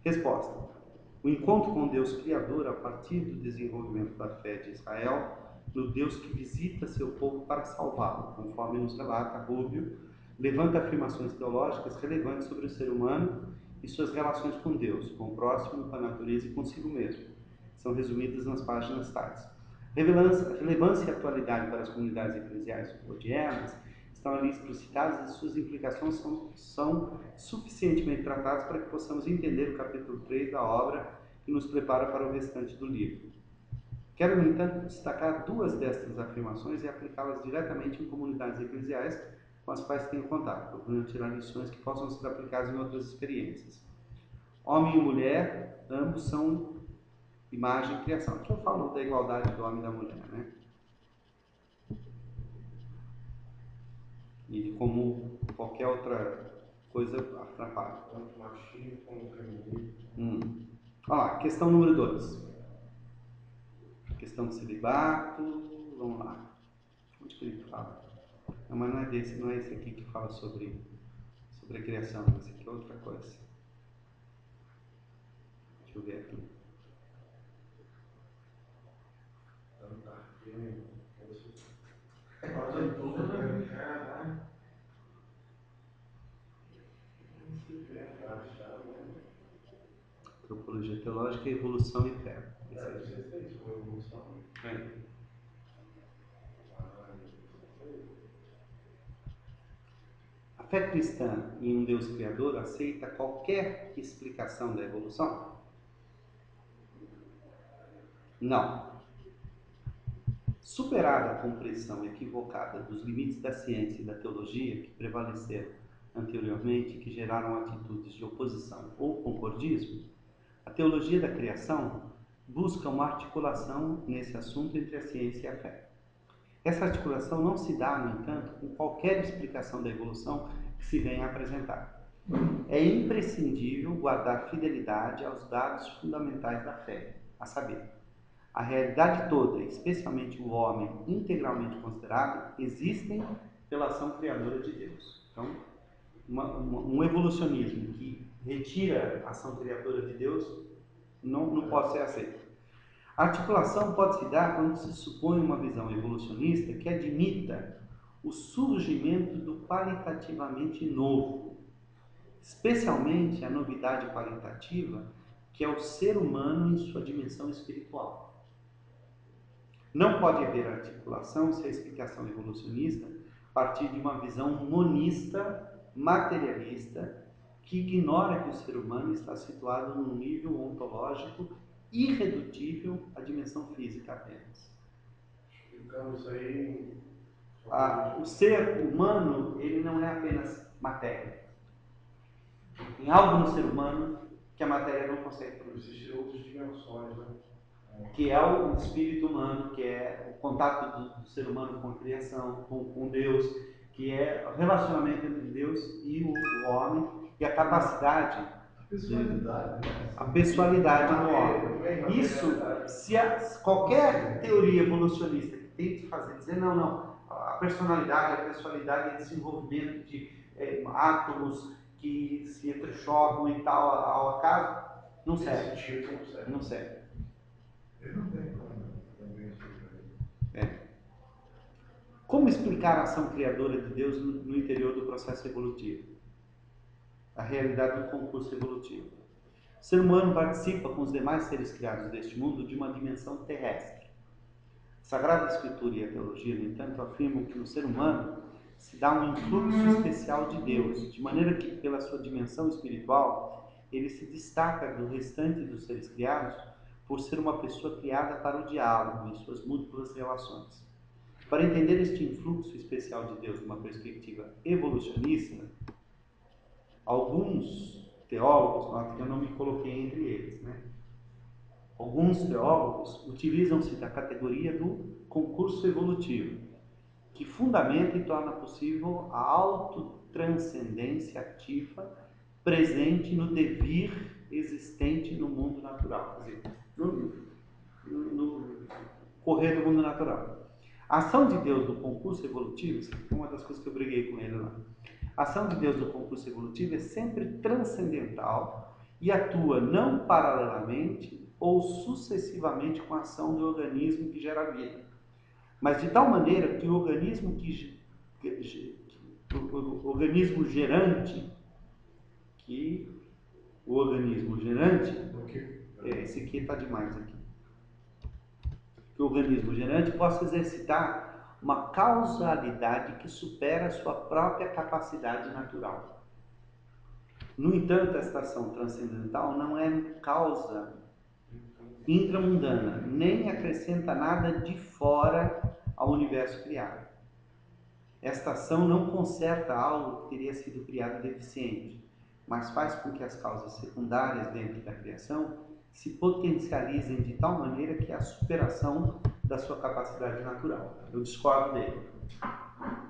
Resposta: o encontro com Deus Criador a partir do desenvolvimento da fé de Israel no Deus que visita seu povo para salvá-lo, conforme nos relata Rubio, levanta afirmações teológicas relevantes sobre o ser humano e suas relações com Deus, com o próximo, com a natureza e consigo mesmo. São resumidas nas páginas tais. Relevância e atualidade para as comunidades eclesiais odiernas estão ali explicitadas e suas implicações são suficientemente tratadas para que possamos entender o capítulo 3 da obra que nos prepara para o restante do livro. Quero, no entanto, destacar 2 destas afirmações e aplicá-las diretamente em comunidades eclesiais com as quais tenho contato, procurando tirar lições que possam ser aplicadas em outras experiências. Homem e mulher, ambos são imagem e criação. Aqui eu falo da igualdade do homem e da mulher, né? E como qualquer outra coisa atrapalha.
Tanto machismo como feminismo.
Olha lá, questão número 2. Questão do celibato, vamos lá. Onde que ele fala? Não, mas não é esse aqui que fala sobre a criação, esse aqui é outra coisa. Deixa eu ver aqui. Antropologia teológica é evolução e fé.
Isso foi evolução.
A fé cristã em um Deus Criador aceita qualquer explicação da evolução? Não. Superada a compreensão equivocada dos limites da ciência e da teologia que prevaleceram anteriormente e que geraram atitudes de oposição ou concordismo, a teologia da criação busca uma articulação nesse assunto entre a ciência e a fé. Essa articulação não se dá, no entanto, com qualquer explicação da evolução que se venha a apresentar. É imprescindível guardar fidelidade aos dados fundamentais da fé, a saber, a realidade toda, especialmente o homem integralmente considerado, existem pela ação criadora de Deus. Então, um evolucionismo que retira a ação criadora de Deus não pode ser aceito. A articulação pode se dar quando se supõe uma visão evolucionista que admita o surgimento do qualitativamente novo, especialmente a novidade qualitativa, que é o ser humano em sua dimensão espiritual. Não pode haver articulação se a explicação evolucionista partir de uma visão monista, materialista, que ignora que o ser humano está situado num nível ontológico irredutível à dimensão física apenas.
Explicando isso aí...
O ser humano, ele não é apenas matéria. Tem algo no ser humano que a matéria não consegue produzir.
Existem outras dimensões, né?
Que é o espírito humano, que é o contato do ser humano com a criação, com Deus, que é o relacionamento entre Deus e o homem, e a capacidade, a pessoalidade do homem. Isso, se qualquer teoria evolucionista que tente dizer, não, a personalidade, a pessoalidade é desenvolvimento de átomos que se entrechocam e tal, ao acaso, não serve. Não serve.
Ele não tem como também
Como explicar a ação criadora de Deus no interior do processo evolutivo? A realidade do concurso evolutivo. O ser humano participa com os demais seres criados deste mundo de uma dimensão terrestre. A Sagrada Escritura e a teologia, no entanto, afirmam que no ser humano se dá um influxo especial de Deus, de maneira que, pela sua dimensão espiritual, ele se destaca do restante dos seres criados por ser uma pessoa criada para o diálogo em suas múltiplas relações. Para entender este influxo especial de Deus numa perspectiva evolucionista, alguns teólogos, nota que eu não me coloquei entre eles, alguns teólogos utilizam-se da categoria do concurso evolutivo, que fundamenta e torna possível a autotranscendência ativa presente no devir existente no mundo natural, quer dizer, no correr do mundo natural. A ação de Deus no concurso evolutivo, isso é uma das coisas que eu briguei com ele lá. A ação de Deus no concurso evolutivo é sempre transcendental e atua não paralelamente ou sucessivamente com a ação do organismo que gera vida, mas de tal maneira que o organismo gerante, esse aqui está demais aqui, que o organismo gerante possa exercitar uma causalidade que supera a sua própria capacidade natural. No entanto, esta ação transcendental não é causa intramundana, nem acrescenta nada de fora ao universo criado. Esta ação não conserta algo que teria sido criado deficiente, mas faz com que as causas secundárias dentro da criação se potencializem de tal maneira que é a superação da sua capacidade natural. Eu discordo dele.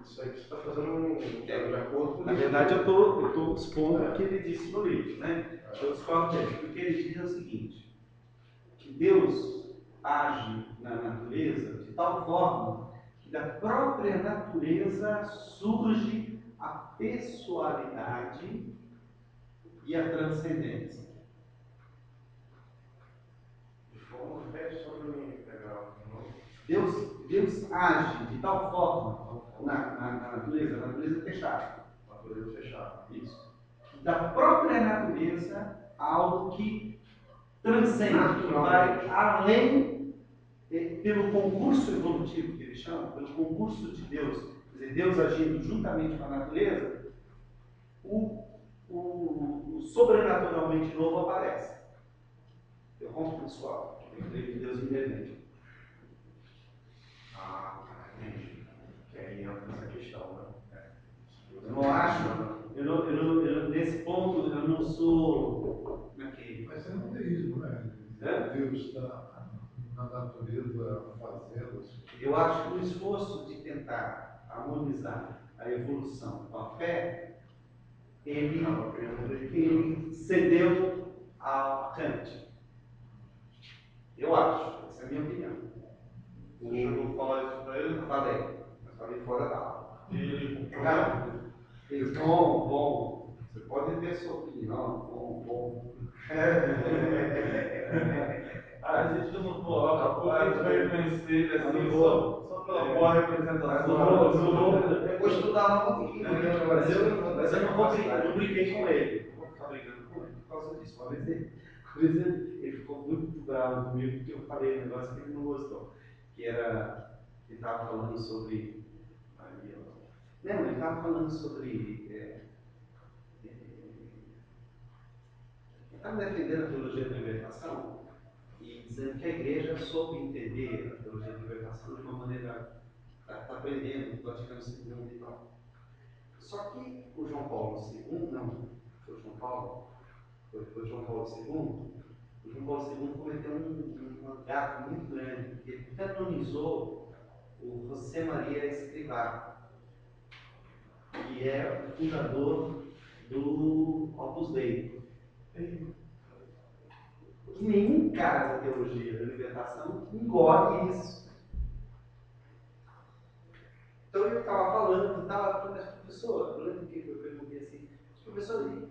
Isso aí que você está fazendo de acordo com...
Na verdade, eu estou expondo o que ele disse no livro, Eu discordo dele, porque ele diz o seguinte, que Deus age na natureza de tal forma que da própria natureza surge a pessoalidade e a transcendência. Deus age de tal forma na natureza, a natureza é fechada.
Natureza fechada.
Isso. Da própria natureza, algo que transcende, que vai além, pelo concurso evolutivo que ele chama, pelo concurso de Deus, quer dizer, Deus agindo juntamente com a natureza, o sobrenaturalmente novo aparece. Eu rompo pessoal, eu creio que Deus intervém.
Entendi. Que aí entra essa questão, né?
Eu não acho, nesse ponto, eu não sou. Aqui.
Mas é um teísmo, né? Deus está na natureza fazendo.
Eu acho que o esforço de tentar harmonizar a evolução com a fé, ele cedeu a Kant. Eu acho, essa é a minha opinião.
Você chegou a falar isso para ele?
Eu falei fora da aula.
E ele
Ele, bom, você pode ter sua opinião, bom.
a gente não coloca, a gente vai reconhecer ele assim, só pela boa representação.
Depois estudar lá um pouquinho, mas eu não vou brincar, não brinquei com ele. Não vou ficar brigando com ele por causa disso. Uma vez ele ficou muito bravo comigo porque eu falei um negócio que ele não gostou. Que era, ele estava falando sobre. Não, ele estava falando sobre. Ele estava defendendo a teologia da libertação e dizendo que a igreja soube entender a teologia da libertação de uma maneira. Está aprendendo, do Vaticano II e tal. Só que o João Paulo II, não, foi o João Paulo, foi João Paulo II, o João Paulo II cometeu um gafe muito grande, porque ele canonizou o José Maria Escrivá, que é o fundador do Opus Dei. E nenhum cara da teologia da libertação engole isso. Então eu estava falando, mas professor, eu lembro que eu perguntei assim, professor,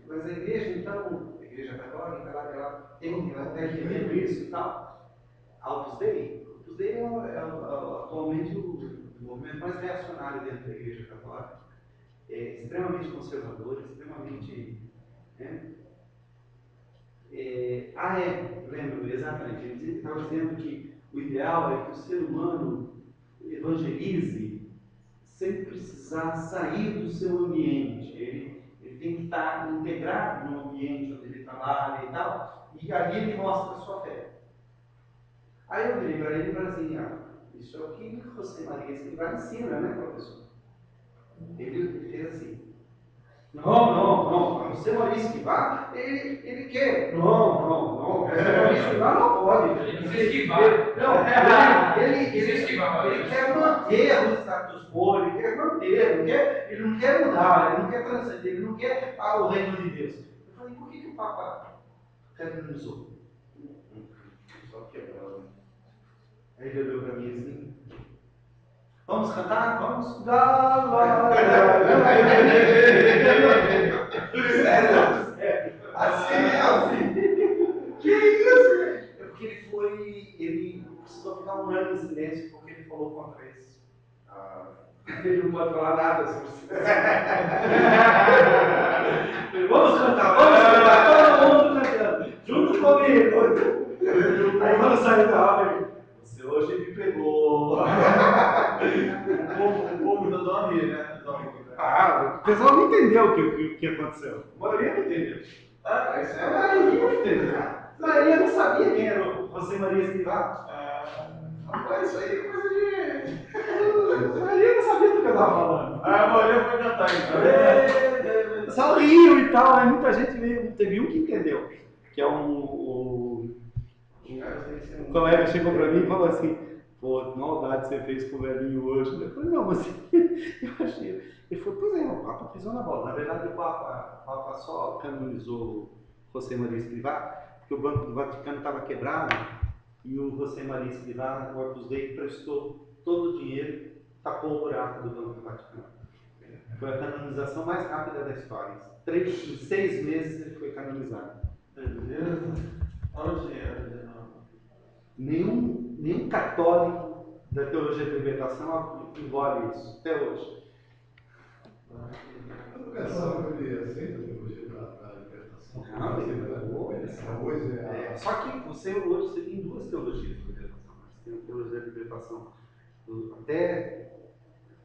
mas a igreja, então, a igreja católica, ela está entendendo isso e tal. A Opus Dei é atualmente o movimento mais reacionário dentro da igreja católica. É extremamente conservador, extremamente. Né? Lembro, exatamente. Ele estava dizendo que o ideal é que o ser humano evangelize sem precisar sair do seu ambiente. Ele tem que estar integrado no ambiente onde ele trabalha e tal, e ali ele mostra a sua fé. Aí eu virei para ele e falei assim, isso é o que José Maria Escrivá ensina, né, professor? Ele fez assim. Não, José Maria Escrivá, ele quer. Não, José Maria Escrivá não pode.
Ele quis esquivar.
Ele quer manter o status quo, ele quer manter, ele não quer mudar, ele não quer transcender, ele não quer o reino de Deus. Eu falei, por que o Papa canonizou? Só quebrando. Aí ele olhou para mim assim, vamos cantar? Vamos? Sério? Assim. Que isso? É porque ele precisou ficar um ano em silêncio porque ele falou contra isso. Ele não pode falar nada sobre isso. Vamos cantar, todo mundo cantando, junto comigo. Aí quando saiu da aula, você hoje me pegou.
O povo da Dona Ria, né?
O pessoal não entendeu o que aconteceu. A maioria não entendeu. A maioria não entendeu. A maioria não sabia quem era o José Maria Escrivá. Isso aí é coisa de. A maioria não sabia do que eu estava falando.
A maioria foi cantar então.
Só riu e tal, aí muita gente veio, teve um que entendeu. Que é o colega chegou para mim e falou assim, pô, maldade você fez com o velhinho hoje. Eu falei, não, mas eu achei. Ele falou, pois é, o Papa pisou na bola. Na verdade, o Papa só canonizou José Maria Escrivá, porque o Banco do Vaticano estava quebrado e o José Maria Escrivá, o Opus Dei, prestou todo o dinheiro, tapou o buraco do Banco do Vaticano. Foi a canonização mais rápida da história. Em 6 meses ele foi canonizado.
Beleza? Olha o dinheiro.
Nenhum católico da teologia da libertação engole isso, até hoje.
Eu não pensava que ele aceita a teologia da libertação.
Não, ele
Hoje é a...
Só que hoje você tem duas teologias de libertação. Você tem a teologia de libertação até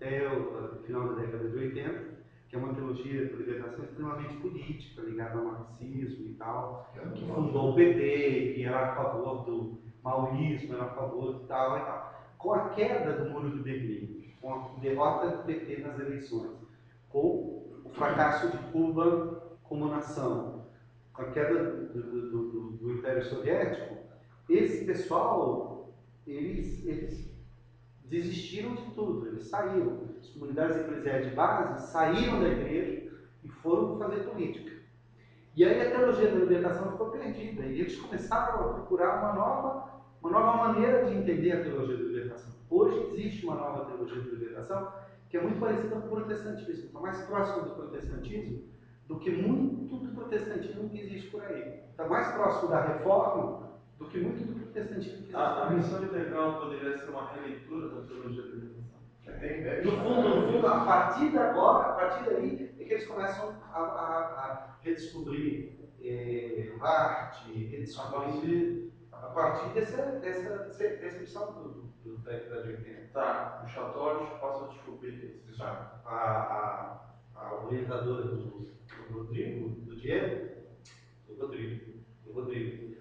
o final da década de 80, que é uma teologia de libertação extremamente política, ligada ao marxismo e tal, que fundou o PT, que era a favor do maoísmo, era a favor de tal e tal. Com a queda do Muro de Berlim, com a derrota do PT nas eleições, com o fracasso de Cuba como nação, com a queda do Império Soviético, esse pessoal, eles desistiram de tudo, eles saíram. As comunidades eclesiais de base saíram da igreja e foram fazer política. E aí a teologia da libertação ficou perdida, e eles começaram a procurar uma nova maneira de entender a teologia da libertação. Hoje existe uma nova teologia da libertação que é muito parecida com o protestantismo, está mais próximo do protestantismo do que muito do protestantismo que existe por aí. Está mais próximo da reforma do que muito do protestantismo que existe por
A
aí.
missão integral poderia ser uma releitura da teologia da libertação.
No fundo, a partir de agora, a partir daí, é que eles começam a redescobrir arte, redescobrir a partir dessa missão da década de 80.
Tá, os católicos possam descobrir isso.
A orientadora do Rodrigo, do Rodrigo,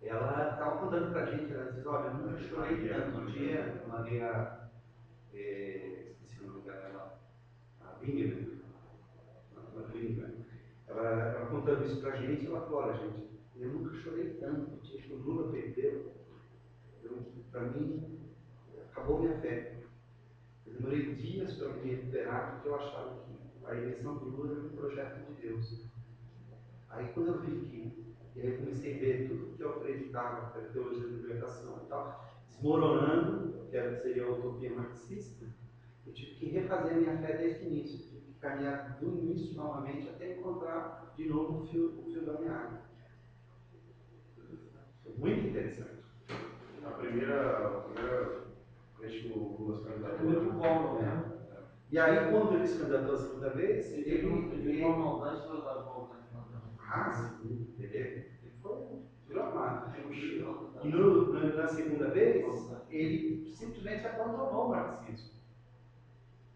ela estava contando pra gente, ela diz, olha, eu nunca chorei tanto. Um dia, Maria, esqueci o nome dela, a Bingham, ela contando isso pra gente, ela falou, olha gente, eu nunca chorei tanto, o dia que o Lula perdeu, para mim, acabou minha fé. Eu demorei dias para me recuperar, porque eu achava que a eleição do Lula era um projeto de Deus. Aí quando eu vi e aí eu comecei a ver tudo que eu acreditava, que era teologia da libertação e tal, desmoronando, que seria a utopia marxista, eu tive que refazer a minha fé desde o início, tive que caminhar do início novamente até encontrar de novo o fio da meada. Muito interessante.
A primeira vez que o Lula se candidatou.
E aí, quando ele se candidatou a segunda vez, ele
uma maldade da volta.
sim, ele virou amado. E na segunda vez, ele simplesmente abandonou o marxismo.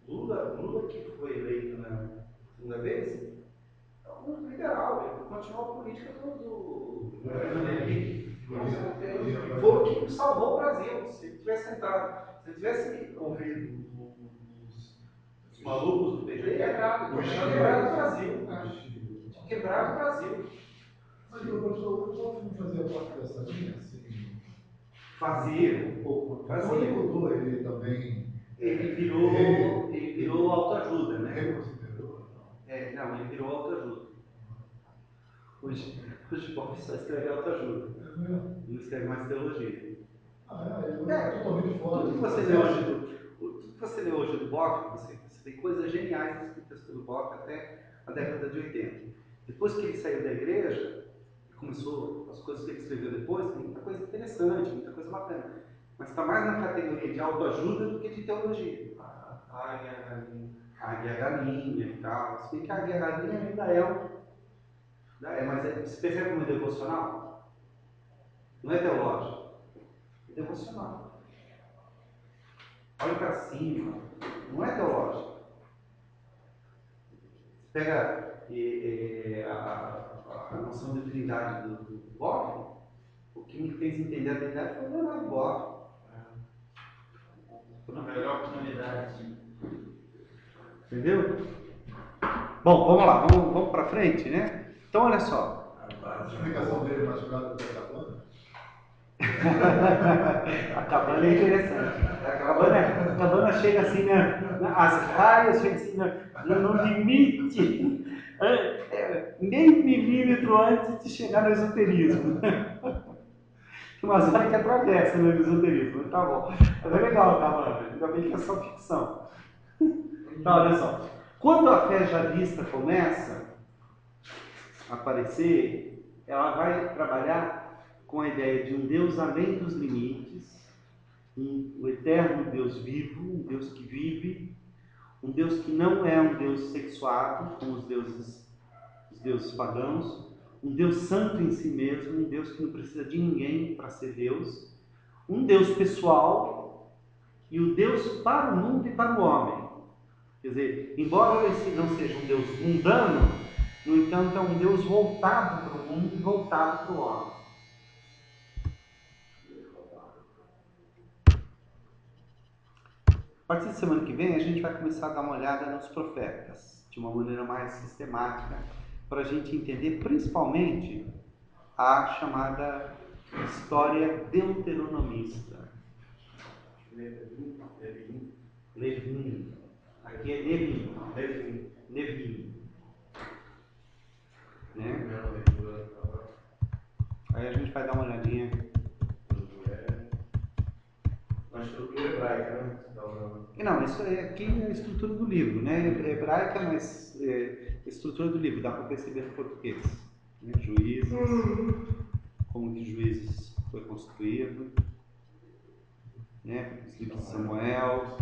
Lula que foi eleito na segunda vez, é um liberal, ele continuou a política do Fernando Henrique. Foi o que salvou o Brasil. Se ele tivesse entrado, se ele tivesse ouvido os malucos do PT, tinha quebrado o Brasil. Tinha quebrado o Brasil.
Mas o professor, o Wolff não fazia parte dessa linha, assim?
Fazia um pouco.
Então ele mudou, ele também...
Ele virou autoajuda, né?
Reconsiderou?
Não, ele virou autoajuda. Hoje o Bob só escreve autoajuda. Não escreve mais teologia.
Ele é totalmente fora.
Tudo que você lê hoje do Bob, você tem coisas geniais escritas pelo Bob até a década de 80. Depois que ele saiu da igreja, começou as coisas que ele escreveu depois, tem muita coisa interessante, muita coisa bacana. Mas está mais na categoria de autoajuda do que de teologia. Águia Galinha e tal. Se bem que a Águia Galinha ainda é, mas você percebe como é devocional? Não é teológico, é devocional. Olha para cima, não é teológico. Você pega a noção de trindade do Bob, o que me fez entender a trindade foi o Leonardo Bob.
Na melhor comunidade.
Entendeu? Bom, vamos lá, vamos para frente, né? Então, olha só.
A explicação dele é mais clara do que a cabana?
A cabana é interessante. A cabana chega assim, as raias chegam assim no limite, meio milímetro antes de chegar no esoterismo. Tem umas horas que atravessa no esoterismo, tá bom. Mas é legal a cabana, ainda bem que é só ficção. Então, olha só. Quando a fé já vista começa a aparecer, ela vai trabalhar com a ideia de um Deus além dos limites, o eterno Deus vivo, um Deus que vive, um Deus que não é um Deus sexuado, como os deuses pagãos, um Deus santo em si mesmo, um Deus que não precisa de ninguém para ser Deus, um Deus pessoal e o Deus para o mundo e para o homem. Quer dizer, embora esse não seja um Deus mundano, no entanto é um Deus voltado para o mundo e voltado para o homem. A partir da semana que vem a gente vai começar a dar uma olhada nos profetas, de uma maneira mais sistemática, para a gente entender principalmente a chamada história deuteronomista. Levim. Aqui é Nevim. Nevim. Né? Aí a gente vai dar uma olhadinha.
Na estrutura hebraica, né?
Não, isso aqui é a estrutura do livro, né? Hebraica, mas a estrutura do livro, dá para perceber no português. Né? Juízes, como que Juízes foi construído, né? Os livros de Samuel.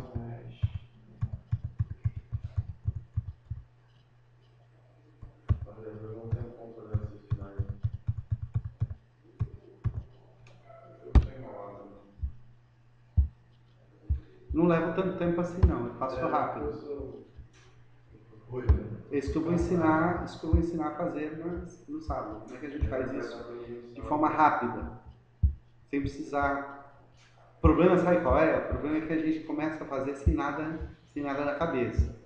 Não leva tanto tempo assim não, eu faço rápido. Isso que eu vou ensinar a fazer no sábado. Como é que a gente faz isso de forma rápida, sem precisar. O problema, sabe qual é? O problema é que a gente começa a fazer sem nada na cabeça.